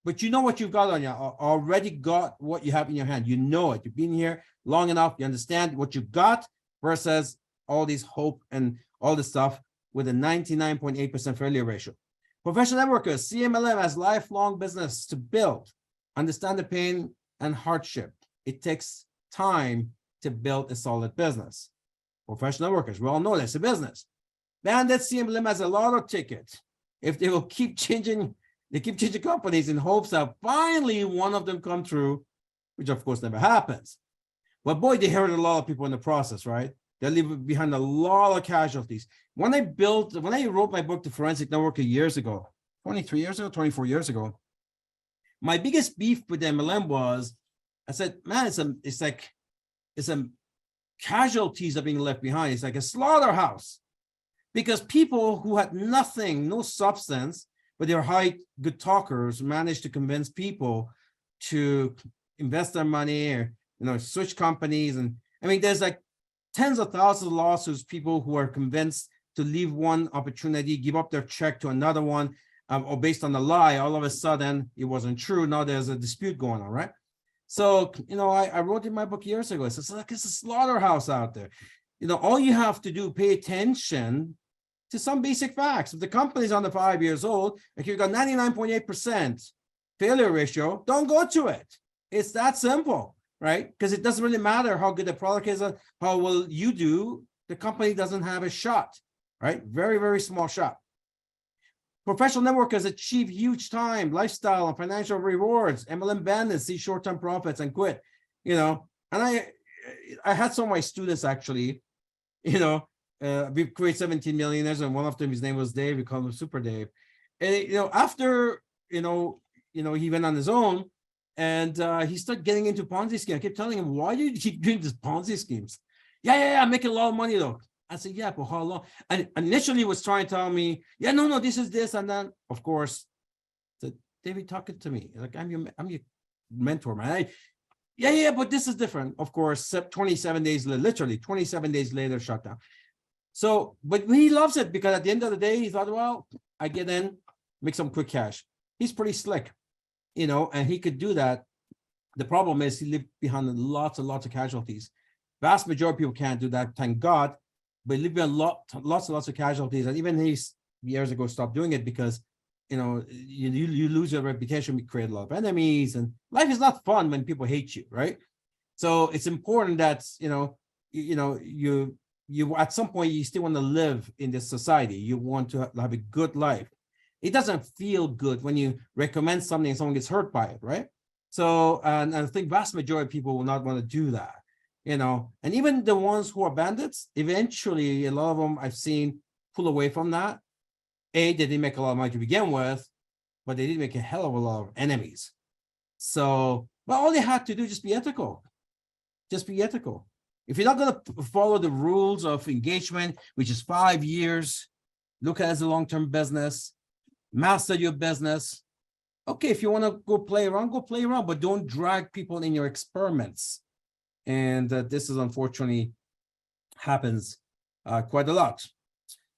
but you know what you've got on you, already got what you have in your hand. You know it. You've been here long enough. You understand what you've got versus all these hope and all this stuff with a 99.8% failure ratio. Professional networkers, CMLM has lifelong business to build. Understand the pain and hardship. It takes time to build a solid business. Professional workers, we all know that's a business. Bandits CMLM has a lot of tickets. If they will keep changing, they keep changing companies in hopes that finally one of them come through, which of course never happens. But boy, they hurt a lot of people in the process, right? They leave behind a lot of casualties. When I wrote my book, The Forensic Networker, years ago, 23 years ago, 24 years ago, my biggest beef with MLM was, I said, man, it's like casualties are being left behind. It's like a slaughterhouse. Because people who had nothing, no substance, but they're good talkers, managed to convince people to invest their money or, you know, switch companies. And I mean, there's like tens of thousands of lawsuits, people who are convinced to leave one opportunity, give up their check to another one, or based on a lie, all of a sudden it wasn't true. Now there's a dispute going on, right? So, you know, I wrote in my book years ago, it's like it's a slaughterhouse out there. You know, all you have to do, pay attention to some basic facts. If the company's under 5 years old, if you've got 99.8% failure ratio, don't go to it. It's that simple, right? Because it doesn't really matter how good the product is, how well you do, the company doesn't have a shot, right? Very, very small shot. Professional networkers achieve huge time, lifestyle, and financial rewards. MLM bandits see short-term profits and quit, you know. And I had some of my students actually, you know, we've created 17 millionaires, and one of them, his name was Dave. We call him Super Dave. And you know, after you know, he went on his own, and he started getting into Ponzi schemes. I kept telling him, "Why do you keep doing these Ponzi schemes?" Yeah, I'm making a lot of money though. I said, "Yeah, but how long?" And initially, he was trying to tell me, "Yeah, no, this is this and that." Of course, said, David, talking to me like I'm your mentor, man. Yeah, but this is different. Of course, 27 days later, literally 27 days later, shut down. So, but he loves it because at the end of the day, he thought, well, I get in, make some quick cash. He's pretty slick, you know, and he could do that. The problem is he lived behind lots and lots of casualties. Vast majority of people can't do that, thank God, but he lived behind lots and lots of casualties. And even he years ago stopped doing it because, you know, you lose your reputation, we create a lot of enemies, and life is not fun when people hate you, right? So it's important that, you at some point you still want to live in this society. You want to have a good life. It doesn't feel good when you recommend something and someone gets hurt by it, right? So, and I think vast majority of people will not want to do that, and even the ones who are bandits, eventually, a lot of them I've seen pull away from that. They didn't make a lot of money to begin with, but they did make a hell of a lot of enemies. So, but all they had to do is just be ethical. Just be ethical. If you're not going to follow the rules of engagement, which is 5 years, look at it as a long-term business, master your business. Okay, if you want to go play around, but don't drag people in your experiments. And this is unfortunately happens quite a lot.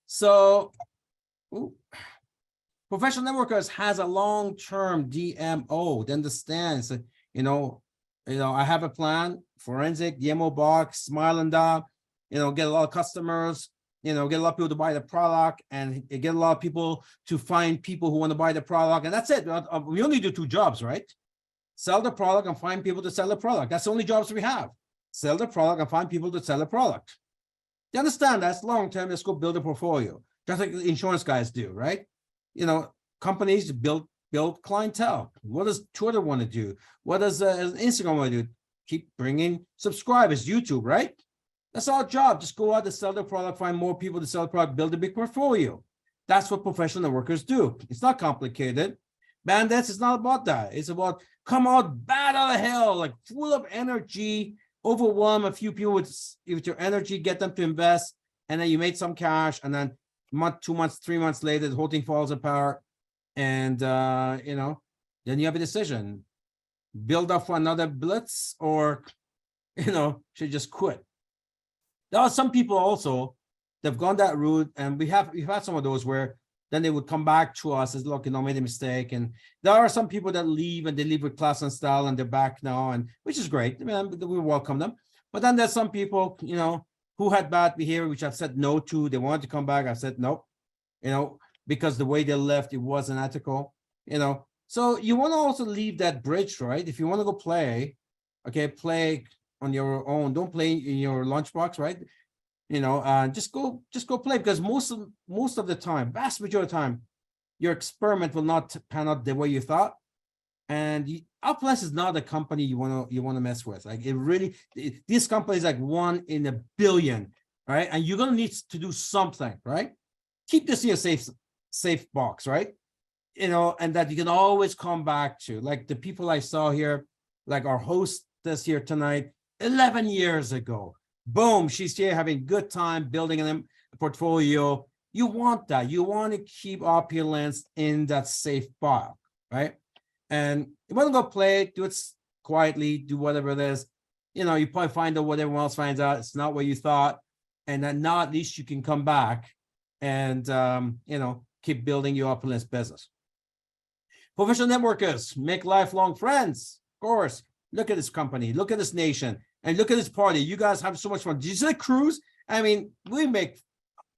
So, professional networkers has a long-term DMO. They understand, so, I have a plan, forensic, DMO box, smile and die, get a lot of customers, get a lot of people to buy the product, and get a lot of people to find people who want to buy the product. And that's it. We only do 2 jobs, right? Sell the product and find people to sell the product. That's the only jobs we have. Sell the product and find people to sell the product. You understand that's long-term. Let's go build a portfolio. Just like the insurance guys do, right? Companies build clientele. What does Twitter want to do? What does Instagram want to do? Keep bringing subscribers, YouTube, right? That's our job. Just go out and sell the product, find more people to sell the product, build a big portfolio. That's what professional workers do. It's not complicated. Bandits is not about that. It's about come out bad out of hell, like full of energy, overwhelm a few people with your energy, get them to invest, and then you made some cash, and then month, 2 months, 3 months later, the whole thing falls apart. And then you have a decision: build up for another blitz, or should just quit. There are some people also that have gone that route, and we've had some of those where then they would come back to us as, look, made a mistake. And there are some people that leave, and they leave with class and style, and they're back now, and which is great. We welcome them. But then there's some people, who had bad behavior, which I've said no to. They wanted to come back. I've said nope, because the way they left, it wasn't ethical, So you want to also leave that bridge, right? If you want to go play, okay, play on your own. Don't play in your lunchbox, right? Just go play, because most of the time, vast majority of the time, your experiment will not pan out the way you thought. And Upless is not a company you want to mess with. Like this company is like 1 in a billion, right? And you're gonna need to do something, right? Keep this in your safe box, right? And that you can always come back to. Like the people I saw here, like our hostess here tonight, 11 years ago. Boom, she's here having good time building a portfolio. You want that. You want to keep opulence in that safe file, right? And you want to go play, do it quietly, do whatever it is. You probably find out what everyone else finds out. It's not what you thought. And then now at least you can come back and, keep building your opulence business. Professional networkers make lifelong friends. Of course, look at this company, look at this nation, and look at this party. You guys have so much fun. Did you see the cruise? We make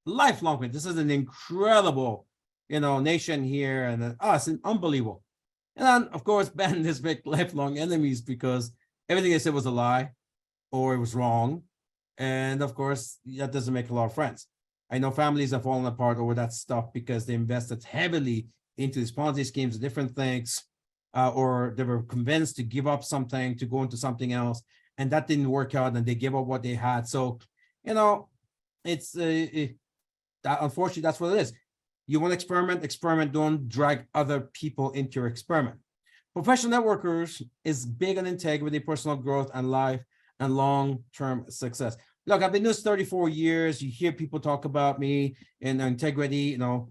lifelong friends. This is an incredible, nation here, and it's unbelievable. And then, of course, bandits make lifelong enemies because everything they said was a lie or it was wrong. And of course, that doesn't make a lot of friends. I know families have fallen apart over that stuff because they invested heavily into these Ponzi schemes and different things, or they were convinced to give up something to go into something else, and that didn't work out, and they gave up what they had. So, it's unfortunately, that's what it is. You want to experiment, don't drag other people into your experiment. Professional networkers is big on integrity, personal growth, and life and long-term success. Look, I've been doing this 34 years. You hear people talk about me and integrity, heart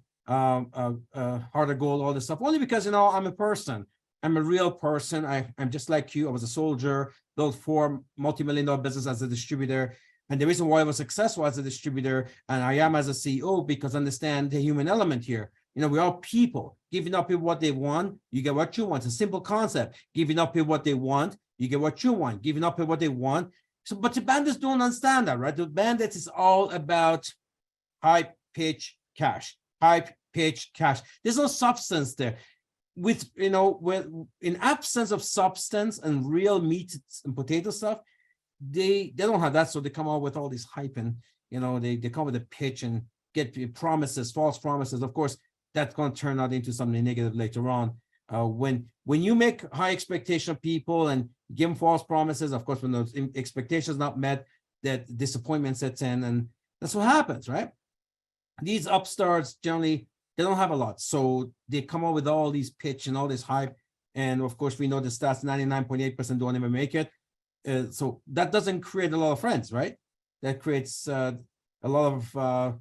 of gold, all this stuff, only because, I'm a person. I'm a real person. I'm just like you. I was a soldier, built 4 multi-million-dollar business as a distributor. And the reason why I was successful as a distributor and I am as a CEO, because I understand the human element here. We're all people. Giving up people what they want, you get what you want. It's a simple concept. Giving up people what they want, you get what you want. Giving up people what they want. So, but the bandits don't understand that, right? The bandits is all about high pitch cash. High pitch cash. There's no substance there. With in absence of substance and real meat and potato stuff, they don't have that, so they come out with all this hype, and they come with a pitch and get promises, false promises. Of course, that's going to turn out into something negative later on. When you make high expectation of people and give them false promises, of course, when those expectations not met, that disappointment sets in, and that's what happens, right? These upstarts generally, they don't have a lot, so they come up with all these pitch and all this hype, and of course we know the stats, 99.8% don't even make it. So that doesn't create a lot of friends, right? That creates a lot of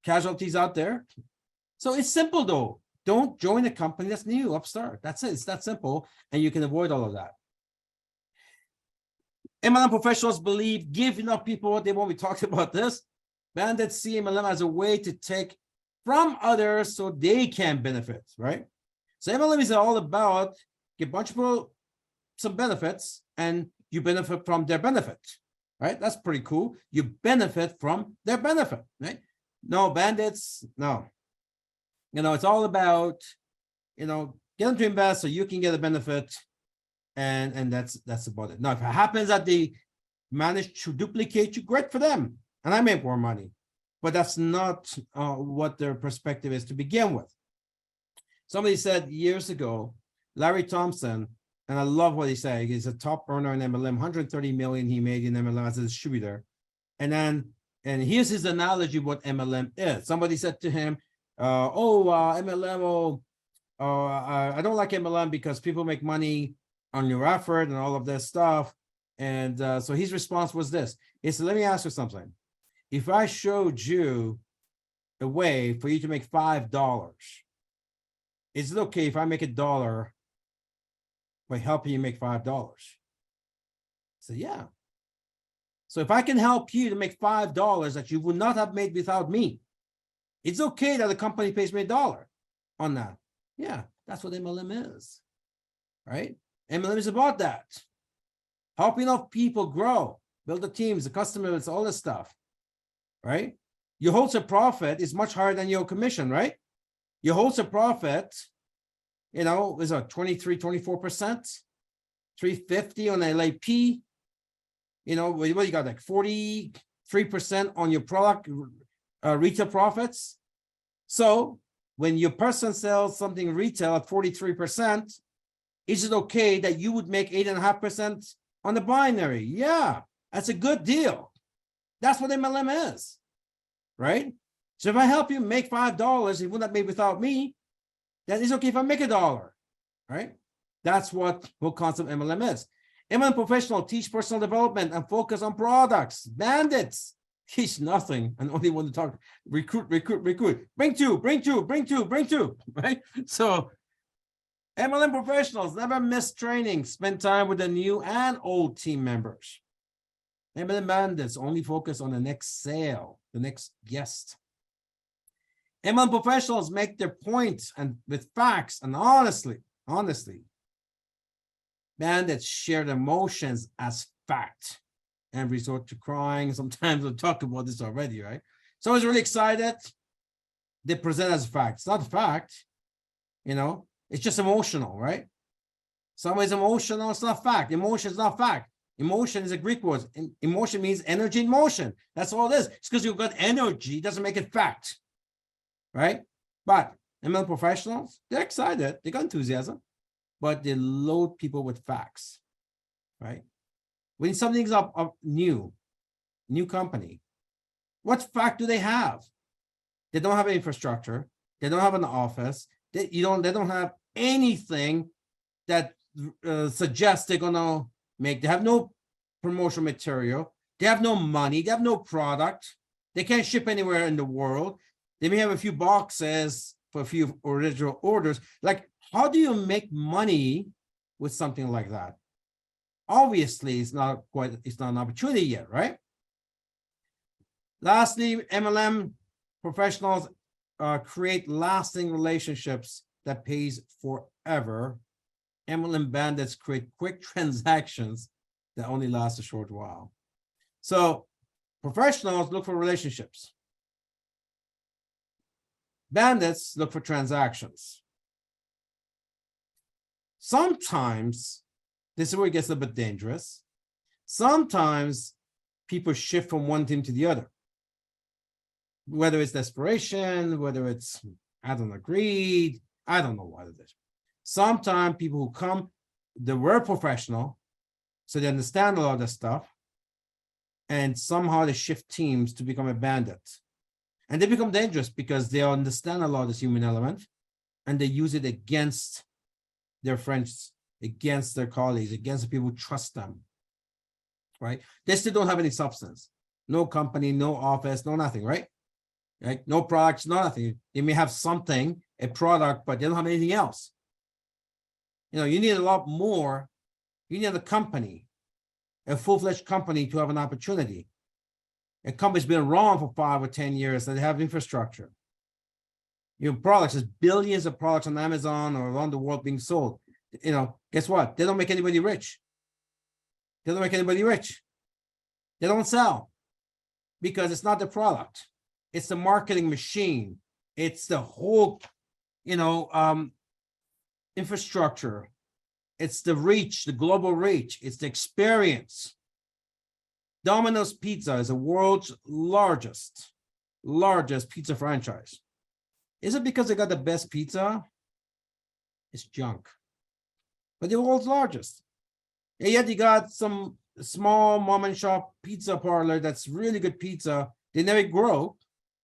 casualties out there. So it's simple though. Don't join a company that's new, upstart. That's it. It's that simple, and you can avoid all of that. MLM professionals believe give enough people what they want. We talked about this. Bandits see MLM as a way to take from others so they can benefit, right? So MLM is all about give a bunch of people some benefits and you benefit from their benefit, right? That's pretty cool. You benefit from their benefit, right? No, bandits, no. It's all about, get them to invest so you can get a benefit, and that's about it. Now, if it happens that they manage to duplicate you, great for them, and I make more money. But that's not what their perspective is to begin with. Somebody said years ago, Larry Thompson, and I love what he said. He's a top earner in MLM, 130 million he made in MLM as a distributor. And here's his analogy of what MLM is. Somebody said to him, MLM, I don't like MLM because people make money on your effort and all of this stuff. And so his response was this. He said, let me ask you something. If I showed you a way for you to make $5, is it okay if I make $1 by helping you make $5? So yeah. So if I can help you to make $5 that you would not have made without me, it's okay that the company pays me $1 on that. Yeah, that's what MLM is, right? MLM is about that. Helping enough people grow, build the teams, the customers, all this stuff, right? Your wholesale profit is much higher than your commission, right? Your wholesale profit, is a 23, 24%, 350 on LAP. What you got, like 43% on your product retail profits. So when your person sells something retail at 43%, is it okay that you would make 8.5% on the binary? Yeah, that's a good deal. That's what MLM is, right? So if I help you make $5, you would not make without me, that is okay if I make $1, right? That's what whole concept MLM is. MLM professional teach personal development and focus on products. Bandits teach nothing and only want to talk, recruit. Bring two, right? So MLM professionals never miss training, spend time with the new and old team members. MLM bandits only focus on the next sale, the next guest. MLM professionals make their points and with facts and honestly, bandits share their emotions as fact and resort to crying. Sometimes we'll talk about this already, right? Someone's really excited, they present as fact. It's not a fact, it's just emotional, right? Somebody's emotional, it's not fact. Emotion is not fact. Emotion is a Greek word. Emotion means energy in motion. That's all it is. It's because you've got energy, doesn't make it fact, right? But MLM professionals, they're excited, they got enthusiasm, but they load people with facts, right? When something's up new company, what fact do they have? They don't have infrastructure. They don't have an office. They don't have anything that suggests they're gonna make. They have no promotional material. They have no money. They have no product. They can't ship anywhere in the world. They may have a few boxes for a few original orders. Like, how do you make money with something like that? Obviously, it's not an opportunity yet, right? Lastly, MLM professionals create lasting relationships that pays forever. MLM bandits create quick transactions that only last a short while. So professionals look for relationships. Bandits look for transactions. Sometimes, this is where it gets a bit dangerous. Sometimes people shift from one team to the other. Whether it's desperation, whether it's, greed, I don't know what it is. Sometimes people who come, they were professional, so they understand a lot of this stuff, and somehow they shift teams to become a bandit. And they become dangerous because they understand a lot of this human element, and they use it against their friends, against their colleagues, against the people who trust them, right? They still don't have any substance, no company, no office, no nothing, right? Right? No products, no nothing. They may have something, a product, but they don't have anything else. You know, you need a lot more. You need a company, a full-fledged company to have an opportunity. A company's been around for 5 or 10 years, and they have infrastructure. You know, products, there's billions of products on Amazon or around the world being sold. You know, guess what? They don't make anybody rich. They don't make anybody rich. They don't sell because it's not the product. It's the marketing machine. It's the whole, you know, infrastructure. It's the reach, the global reach. It's the experience. Domino's Pizza is the world's largest pizza franchise. Is it because they got the best pizza? It's junk. But the world's largest. And yet you got some small mom and shop pizza parlor that's really good pizza. They never grow,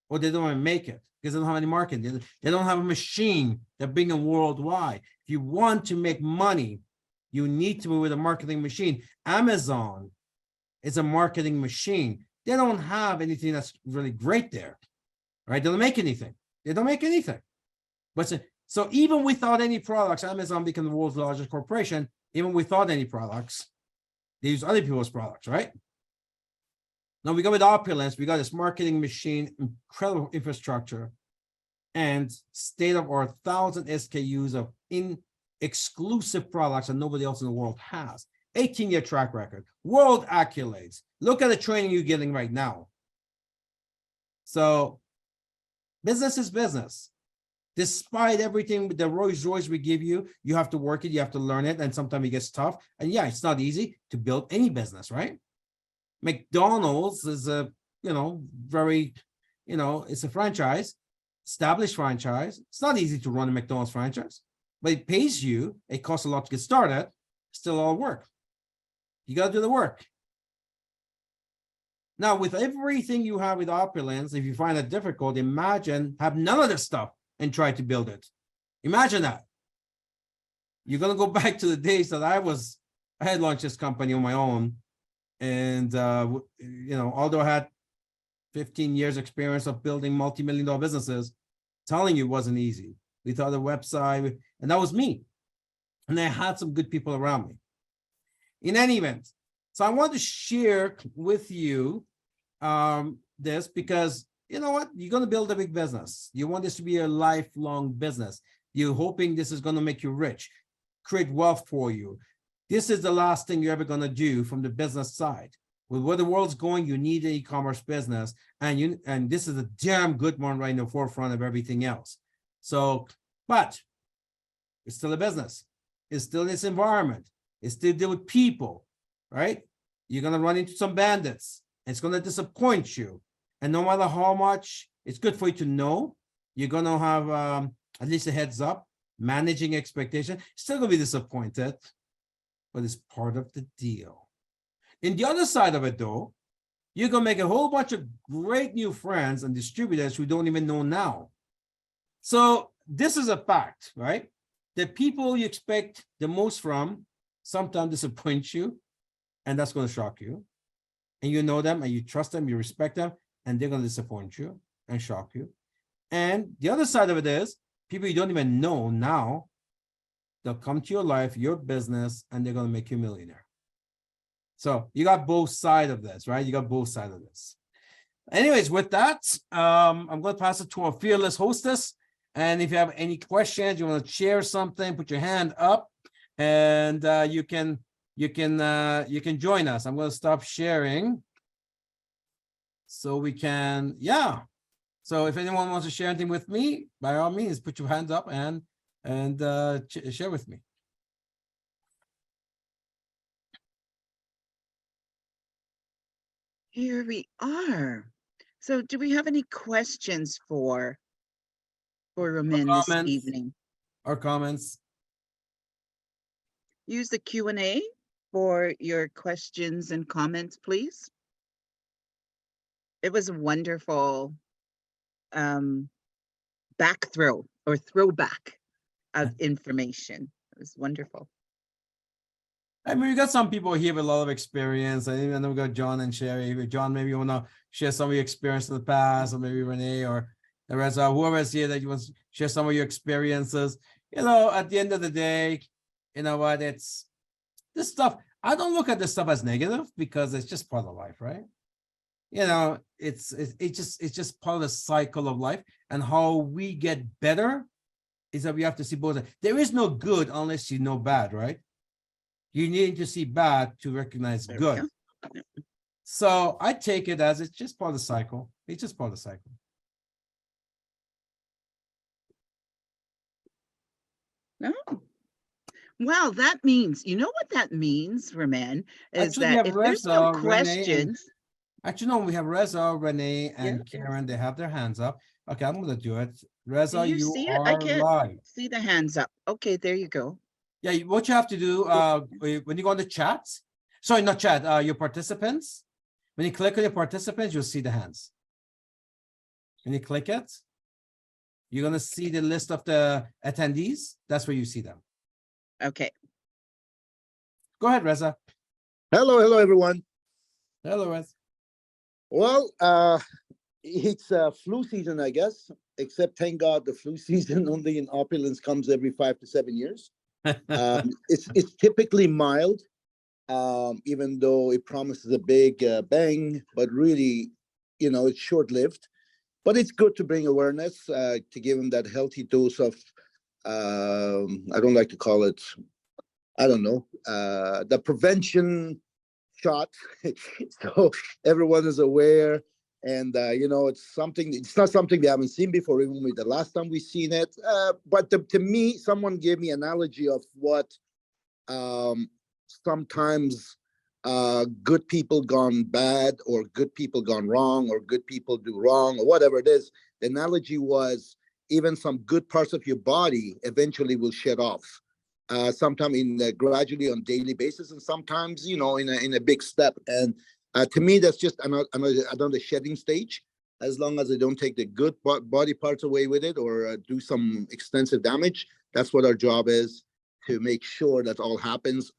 or they don't even make it because they don't have any marketing. They don't have a machine that bring them worldwide. If you want to make money, you need to move with a marketing machine. Amazon is a marketing machine. They don't have anything that's really great there, right? They don't make anything. They don't make anything. But so even without any products, Amazon became the world's largest corporation. Even without any products, they use other people's products, right? Now we go with Opulence. We got this marketing machine, incredible infrastructure, and state-of-art 1,000 SKUs of exclusive products that nobody else in the world has. 18-year track record, world accolades. Look at the training you're getting right now. So business is business. Despite everything, the Rolls Royce we give you, you have to work it, you have to learn it, and sometimes it gets tough. And yeah, it's not easy to build any business, right? McDonald's is a, you know, very, you know, it's a franchise, established franchise. It's not easy to run a McDonald's franchise, but it pays you. It costs a lot to get started. Still all work. You got to do the work. Now, with everything you have with Opulence, if you find it difficult, imagine have none of this stuff and try to build it. Imagine that. You're going to go back to the days that I had launched this company on my own. And, you know, although I had 15 years experience of building multi-million-dollar businesses, telling you it wasn't easy. Without a website, and that was me. And I had some good people around me. In any event, so I want to share with you this because, you know what, you're going to build a big business. You want this to be a lifelong business. You're hoping this is going to make you rich, create wealth for you. This is the last thing you're ever going to do from the business side. With where the world's going, you need an e-commerce business, and this is a damn good one right in the forefront of everything else. So, but it's still a business. It's still this environment. It's still deal with people, right? You're going to run into some bandits. It's going to disappoint you. And no matter how much, it's good for you to know, you're going to have at least a heads up, managing expectation. Still going to be disappointed, but it's part of the deal. In the other side of it, though, you're going to make a whole bunch of great new friends and distributors who don't even know now. So this is a fact, right? The people you expect the most from sometimes disappoint you, and that's going to shock you. And you know them, and you trust them, you respect them, and they're going to disappoint you and shock you. And the other side of it is people you don't even know now, they'll come to your life, your business, and they're going to make you a millionaire. So you got both sides of this, right? You got both sides of this. Anyways, with that, I'm going to pass it to our fearless hostess. And if you have any questions, you want to share something, put your hand up, and you can join us. I'm going to stop sharing so we can, yeah. So if anyone wants to share anything with me, by all means, put your hands up and share with me. Here we are. So do we have any questions for Ramin this Comments evening? or comments? use the Q&A for your questions and comments, please. It was a wonderful back throw or throwback of information. It was wonderful. I mean, we got some people here with a lot of experience. I even know we got John and Sherry. John, maybe you want to share some of your experience in the past, or maybe Renee or the rest of whoever is here that you want to share some of your experiences. You know, at the end of the day, you know what? It's this stuff. I don't look at this stuff as negative because it's just part of life, right? You know, it's just part of the cycle of life, and how we get better is that we have to see both. There is no good unless you know bad, right? You need to see bad to recognize good. So I take it as it's just part of the cycle. It's just part of the cycle. No. Well, that means, you know what that means, Raman, is Actually, we that have if there's no Reza, Renee, and questions, actually no, we have Reza, Renee, and yeah, Karen. They have their hands up. Okay, I'm gonna do it. do Reza, you you see it? I are can't live. see the hands up. Okay, there you go. Yeah, what you have to do when you go on the chat, sorry, not chat, your participants. When you click on your participants, you'll see the hands. When you click it, you're gonna see the list of the attendees. That's where you see them. Okay. Go ahead, Reza. Hello, everyone. Hello, Reza. Well, it's flu season, I guess, except thank God the flu season only in opulence comes every 5 to 7 years. It's typically mild, even though it promises a big bang, but really, you know, it's short-lived. But it's good to bring awareness, to give them that healthy dose of, I don't like to call it, I don't know, the prevention shot. So everyone is aware. And, you know, it's not something they haven't seen before, even with the last time we seen it. But to me, someone gave me an analogy of what sometimes good people gone bad, or good people gone wrong, or good people do wrong, or whatever it is. The analogy was even some good parts of your body eventually will shed off. Sometimes gradually on daily basis, and sometimes, you know, in a big step. And to me, that's just another shedding stage. As long as they don't take the good body parts away with it, or do some extensive damage, that's what our job is, to make sure that all happens.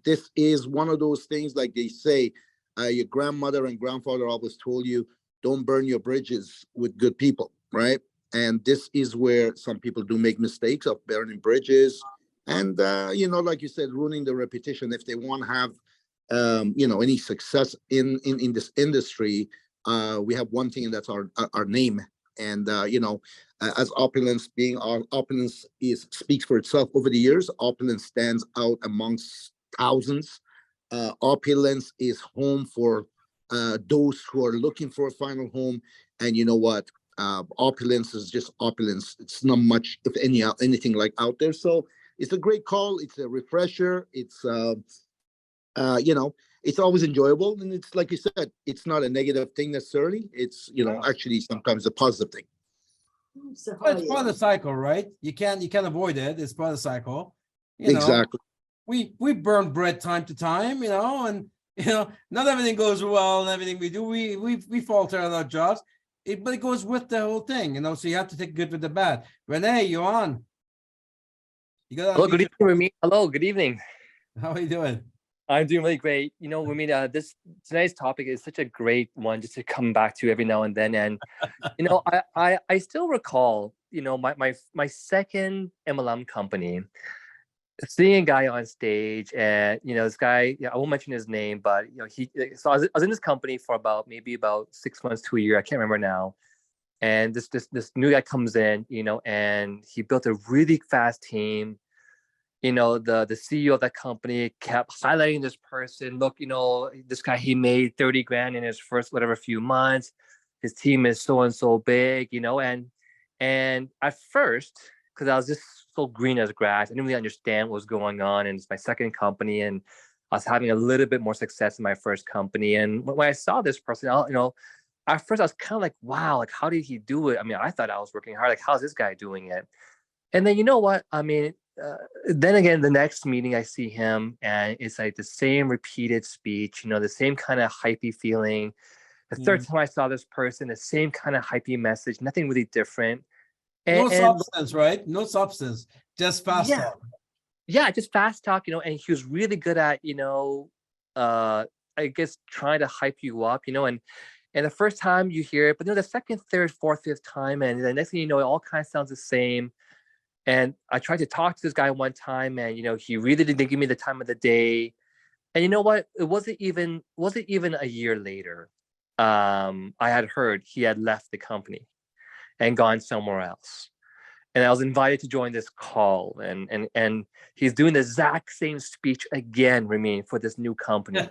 This is one of those things, like they say, your grandmother and grandfather always told you, don't burn your bridges with good people, right? And this is where some people do make mistakes of burning bridges. And, you know, like you said, ruining the reputation. If they want to have, you know, any success in this industry, we have one thing, and that's our name. And, you know, as opulence, opulence speaks for itself. Over the years, opulence stands out amongst thousands. Opulence is home for those who are looking for a final home. And you know what? Opulence is just opulence. It's not much, if anything like out there. So it's a great call. It's a refresher. It's, you know, it's always enjoyable. And it's like you said, it's not a negative thing necessarily. It's, you know, actually sometimes a positive thing. But it's part of the cycle, right? You can't avoid it. It's part of the cycle. You know, Exactly. we burn bread time to time, you know, and you know, not everything goes well, and everything we do, we falter on our jobs. But it goes with the whole thing, you know. So you have to take good with the bad. Renee, you on? You got. Hello, good evening, Remy. Hello, good evening. How are you doing? I'm doing really great. You know, Remy, tonight's topic is such a great one just to come back to every now and then. And you know, I still recall, you know, my second MLM company, seeing a guy on stage, and you know, this guy, I won't mention his name, but you know, so I was in this company for maybe about 6 months to a year, I can't remember now. And this new guy comes in, you know, and he built a really fast team. You know, the CEO of that company kept highlighting this person. Look, you know, this guy, he made 30 grand in his first whatever few months. His team is so and so big, you know, and at first, because I was just so green as grass, I didn't really understand what was going on. And it's my second company, and I was having a little bit more success in my first company. And when I saw this person, you know, at first I was kind of like, wow, like how did he do it? I mean, I thought I was working hard. Like, how's this guy doing it? And then, you know what? I mean, then again, the next meeting I see him, and it's like the same repeated speech, the same kind of hypey feeling. The third time I saw this person, the same kind of hypey message, nothing really different. No And substance, right? No substance, just fast yeah, talk. yeah, just fast talk, and he was really good at, I guess trying to hype you up, and the first time you hear it, but the second, third, fourth, fifth time, and the next thing you know, it all kind of sounds the same. And I tried to talk to this guy one time, and he really didn't give me the time of the day. And you know what? It wasn't even a year later. I had heard he had left the company and gone somewhere else. And I was invited to join this call, and he's doing the exact same speech again, Ramin, for this new company,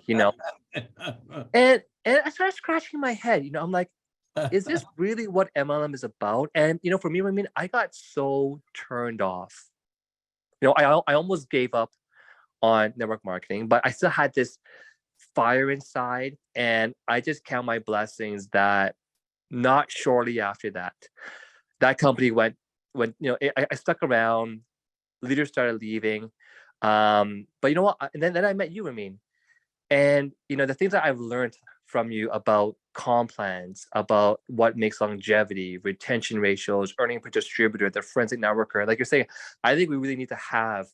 And I started scratching my head, I'm like, is this really what MLM is about? And for me, Ramin, I got so turned off. I almost gave up on network marketing, but I still had this fire inside, and I just count my blessings that not shortly after that, that company went, I stuck around, leaders started leaving. But you know what? And then I met you, Ramin. And the things that I've learned from you about comp plans, about what makes longevity, retention ratios, earning per distributor, the forensic networker, like you're saying, I think we really need to have,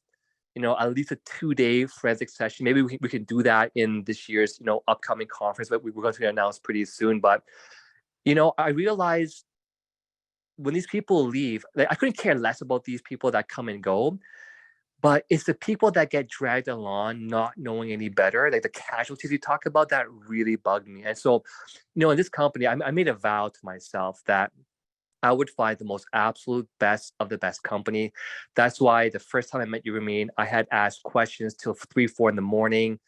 at least a 2-day forensic session. Maybe we can do that in this year's, upcoming conference, but we're going to announce pretty soon. But, I realized when these people leave, like, I couldn't care less about these people that come and go. But it's the people that get dragged along, not knowing any better, like the casualties you talk about, that really bugged me. And so, in this company, I made a vow to myself that I would find the most absolute best of the best company. That's why the first time I met you, Ramin, I had asked questions till 3, 4 in the morning.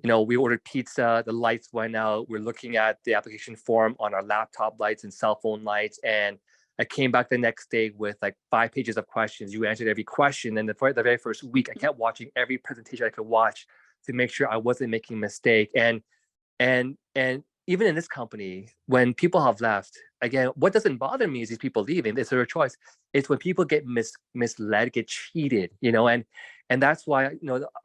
We ordered pizza, the lights went out. We're looking at the application form on our laptop lights and cell phone lights. And I came back the next day with like 5 pages of questions. You answered every question. And the very first week, I kept watching every presentation I could watch to make sure I wasn't making a mistake. And even in this company, when people have left, again, what doesn't bother me is these people leaving. It's their choice. It's when people get misled, get cheated, and that's why,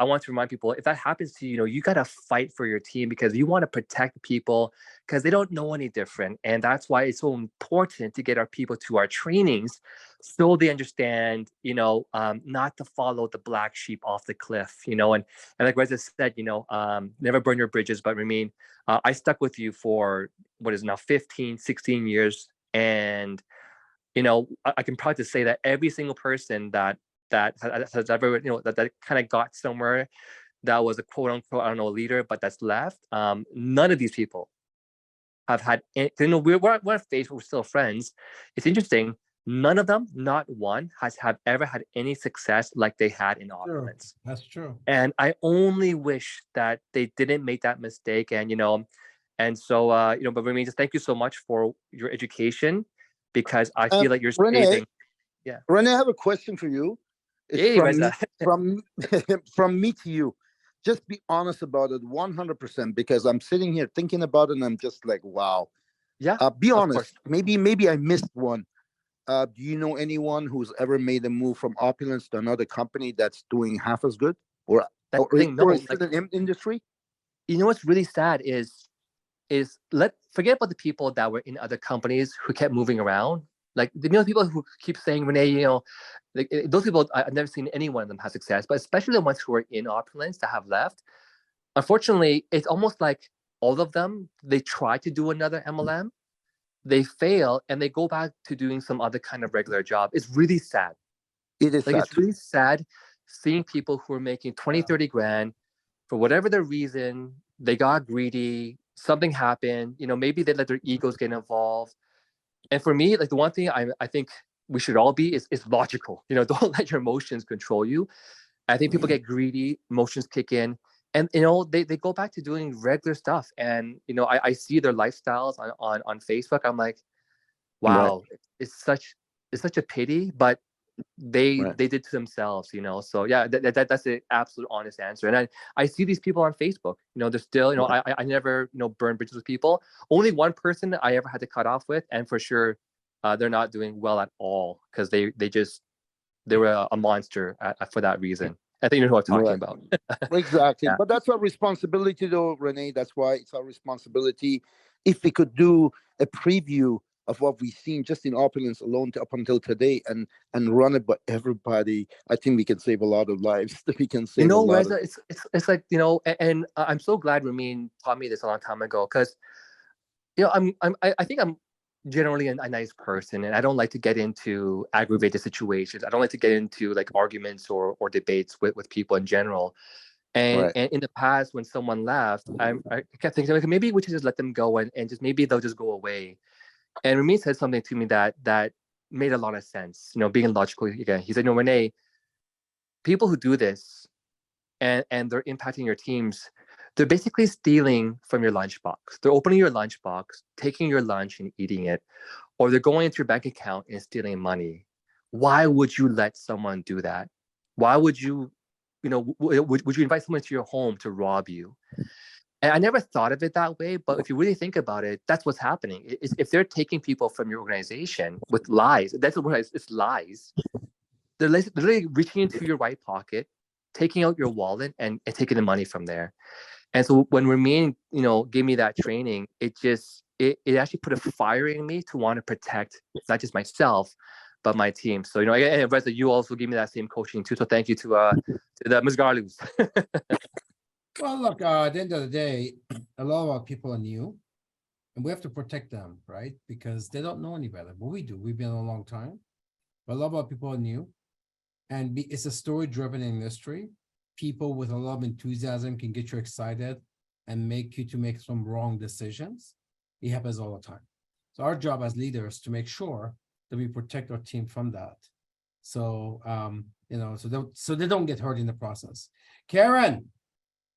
I want to remind people, if that happens to you, you got to fight for your team, because you want to protect people, because they don't know any different. And that's why it's so important to get our people to our trainings, so they understand, not to follow the black sheep off the cliff, and like Reza said, never burn your bridges. But Ramin, I stuck with you for what is now 15, 16 years. And, I can proud to say that every single person that has ever, that kind of got somewhere, that was a quote unquote, I don't know, leader, but that's left. None of these people have had, we're on Facebook, we're still friends. It's interesting. None of them, not one, have ever had any success like they had in opulence. That's true. And I only wish that they didn't make that mistake. And, and so, but Ramin, just thank you so much for your education, because I feel like you're Rene, saving. Yeah. Rene, I have a question for you. It's Hey, Reza. from from me to you. Just be honest about it 100%, because I'm sitting here thinking about it and I'm just like, wow. Yeah. Be of honest. course. Maybe I missed one. Do you know anyone who's ever made a move from opulence to another company that's doing half as good, or That or, thing, no, or is like, it an industry? what's really sad is forget about the people that were in other companies who kept moving around. Like, people who keep saying, Renee, like, those people, I've never seen any one of them have success, but especially the ones who are in opulence that have left. Unfortunately, it's almost like all of them, they try to do another MLM, they fail, and they go back to doing some other kind of regular job. It's really sad. It is Like, sad. it's really sad seeing people who are making 20, 30 grand, for whatever the reason, they got greedy, something happened, maybe they let their egos get involved. And for me, like, the one thing I think we should all be is logical. Don't let your emotions control you. I think people get greedy, emotions kick in, and they go back to doing regular stuff. And I see their lifestyles on Facebook. I'm like, wow, it's such a pity, but they did to themselves. So yeah, that's the absolute honest answer. And I see these people on Facebook. They're still, I never burn bridges with people. Only one person I ever had to cut off with, and for sure they're not doing well at all, because they just they were a monster for that reason. I think you know what I'm talking Right. about. Exactly. Yeah. But that's our responsibility, though, Renee. That's why it's our responsibility. If we could do a preview of what we've seen just in opulence alone up until today and run it by everybody, I think we can save a lot of lives. We can You save a know, lot of. Reza, it's like, you know, and I'm so glad Ramin taught me this a long time ago, because you know, I think I'm generally a nice person, and I don't like to get into aggravated situations. I don't like to get into like arguments or debates with people in general. Right. And in the past, when someone left, I kept thinking like, maybe we should just let them go, and just maybe they'll just go away. And Ramin said something to me that made a lot of sense. You know, being logical again, he said, "No, Renee, people who do this and they're impacting your teams, they're basically stealing from your lunchbox. They're opening your lunchbox, taking your lunch and eating it, or they're going into your bank account and stealing money. Why would you let someone do that? Why would you, you know, would you invite someone to your home to rob you?" And I never thought of it that way, but if you really think about it, that's what's happening. If they're taking people from your organization with lies, that's what it's lies. They're literally reaching into your right pocket, taking out your wallet and taking the money from there. And so when Ramin, you know, gave me that training, it actually put a fire in me to want to protect not just myself, but my team. So, you know, and Reza, you also gave me that same coaching too. So thank you to the Ms. Garlus. Well, look, at the end of the day, a lot of our people are new and we have to protect them, right? Because they don't know any better, but we do. We've been a long time, but a lot of our people are new and it's a story-driven industry. People with a lot of enthusiasm can get you excited and make you to make some wrong decisions. It happens all the time. So our job as leaders to make sure that we protect our team from that. So, you know, so they don't get hurt in the process. Karen.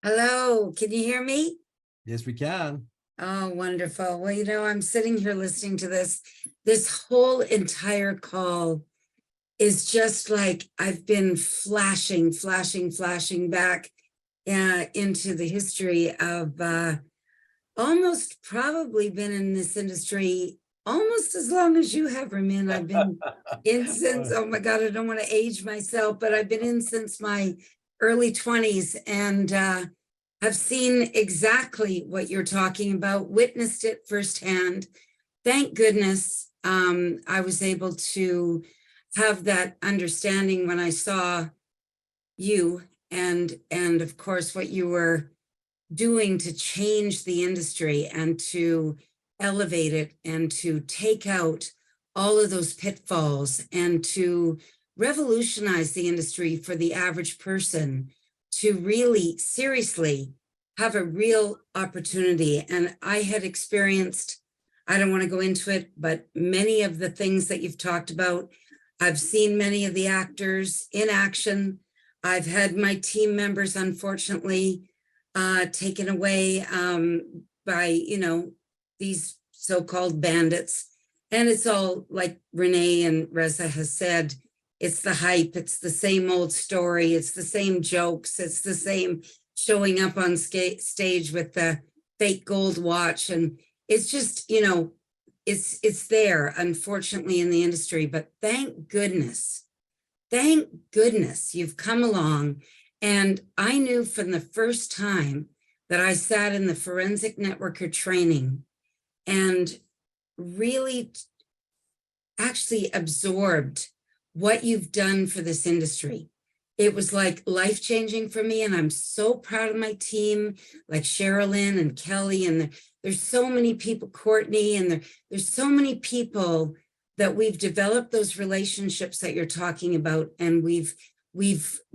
Hello, can you hear me? Yes, we can. Oh, wonderful. Well, you know, I'm sitting here listening to this. This whole entire call is just like I've been flashing back into the history of almost probably been in this industry almost as long as you have, Ramin. I've been in since, oh my God, I don't want to age myself, but I've been in since my early 20s and have seen exactly what you're talking about, witnessed it firsthand. Thank goodness I was able to have that understanding when I saw you and of course what you were doing to change the industry and to elevate it and to take out all of those pitfalls and to revolutionize the industry for the average person to really seriously have a real opportunity. And I had experienced, I don't want to go into it, but many of the things that you've talked about, I've seen many of the actors in action. I've had my team members, unfortunately, taken away by, you know, these so-called bandits. And it's all like Renee and Reza has said, it's the hype, it's the same old story, it's the same jokes, it's the same showing up on stage with the fake gold watch. And it's just, you know, it's there, unfortunately, in the industry, but thank goodness you've come along. And I knew from the first time that I sat in the forensic networker training and really actually absorbed what you've done for this industry. It was like life-changing for me. And I'm so proud of my team, like Sherilyn and Kelly. And there's so many people, Courtney, and there's so many people that we've developed those relationships that you're talking about. And we've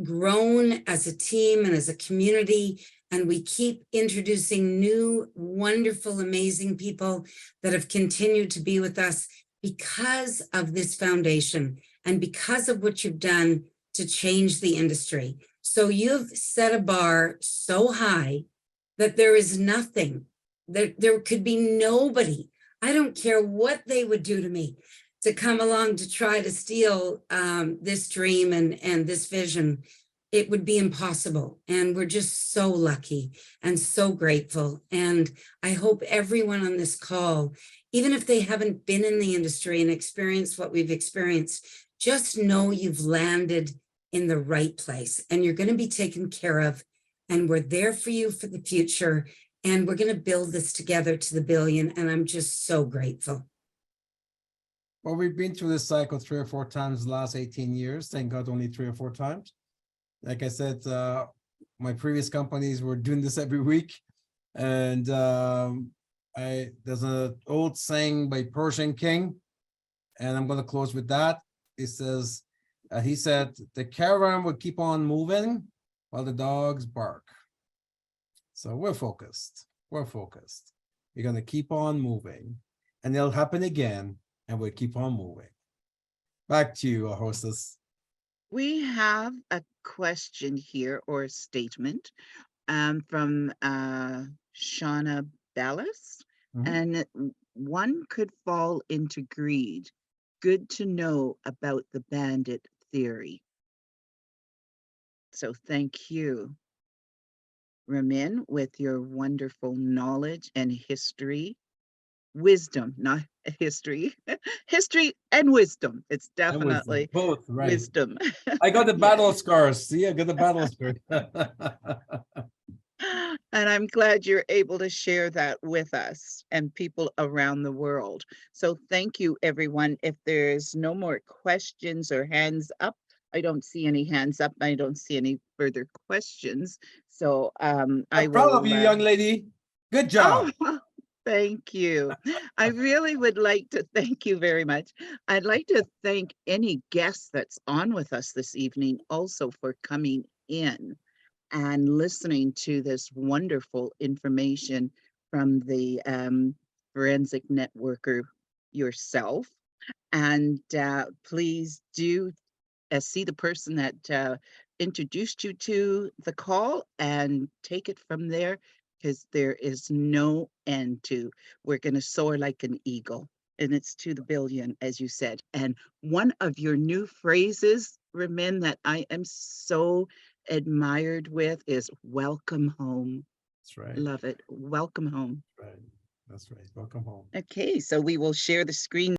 grown as a team and as a community, and we keep introducing new, wonderful, amazing people that have continued to be with us because of this foundation and because of what you've done to change the industry. So you've set a bar so high that there is nothing, there could be nobody, I don't care what they would do to me, to come along to try to steal this dream and this vision. It would be impossible. And we're just so lucky and so grateful. And I hope everyone on this call, even if they haven't been in the industry and experienced what we've experienced, just know you've landed in the right place and you're going to be taken care of. And we're there for you for the future. And we're going to build this together to the billion. And I'm just so grateful. Well, we've been through this cycle 3 or 4 times the last 18 years. Thank God, only 3 or 4 times. Like I said, my previous companies were doing this every week. And there's an old saying by Persian King, and I'm going to close with that. It says, he said, the caravan will keep on moving while the dogs bark. So we're focused. We're focused. We're going to keep on moving, and it'll happen again, and we'll keep on moving. Back to you, hostess. We have a question here or a statement from Shauna Ballas, and one could fall into greed. Good to know about the bandit theory. So thank you, Ramin, with your wonderful knowledge and history. Wisdom, not history. History and wisdom. It's definitely both, right? wisdom. I got the battle Yes. scars. See, I got the battle scars. And I'm glad you're able to share that with us and people around the world. So thank you, everyone. If there's no more questions or hands up, I don't see any hands up. I don't see any further questions. So I I'm proud of you, young lady. Good job. Oh, thank you. I really would like to thank you very much. I'd like to thank any guest that's on with us this evening also for coming in and listening to this wonderful information from the forensic networker yourself. And please do see the person that introduced you to the call and take it from there, because there is no end to. We're going to soar like an eagle, and it's to the billion, as you said. And one of your new phrases, Ramin, that I am so admired with is welcome home. That's right. Love it. Welcome home. Right. That's right. Welcome home. Okay, so we will share the screen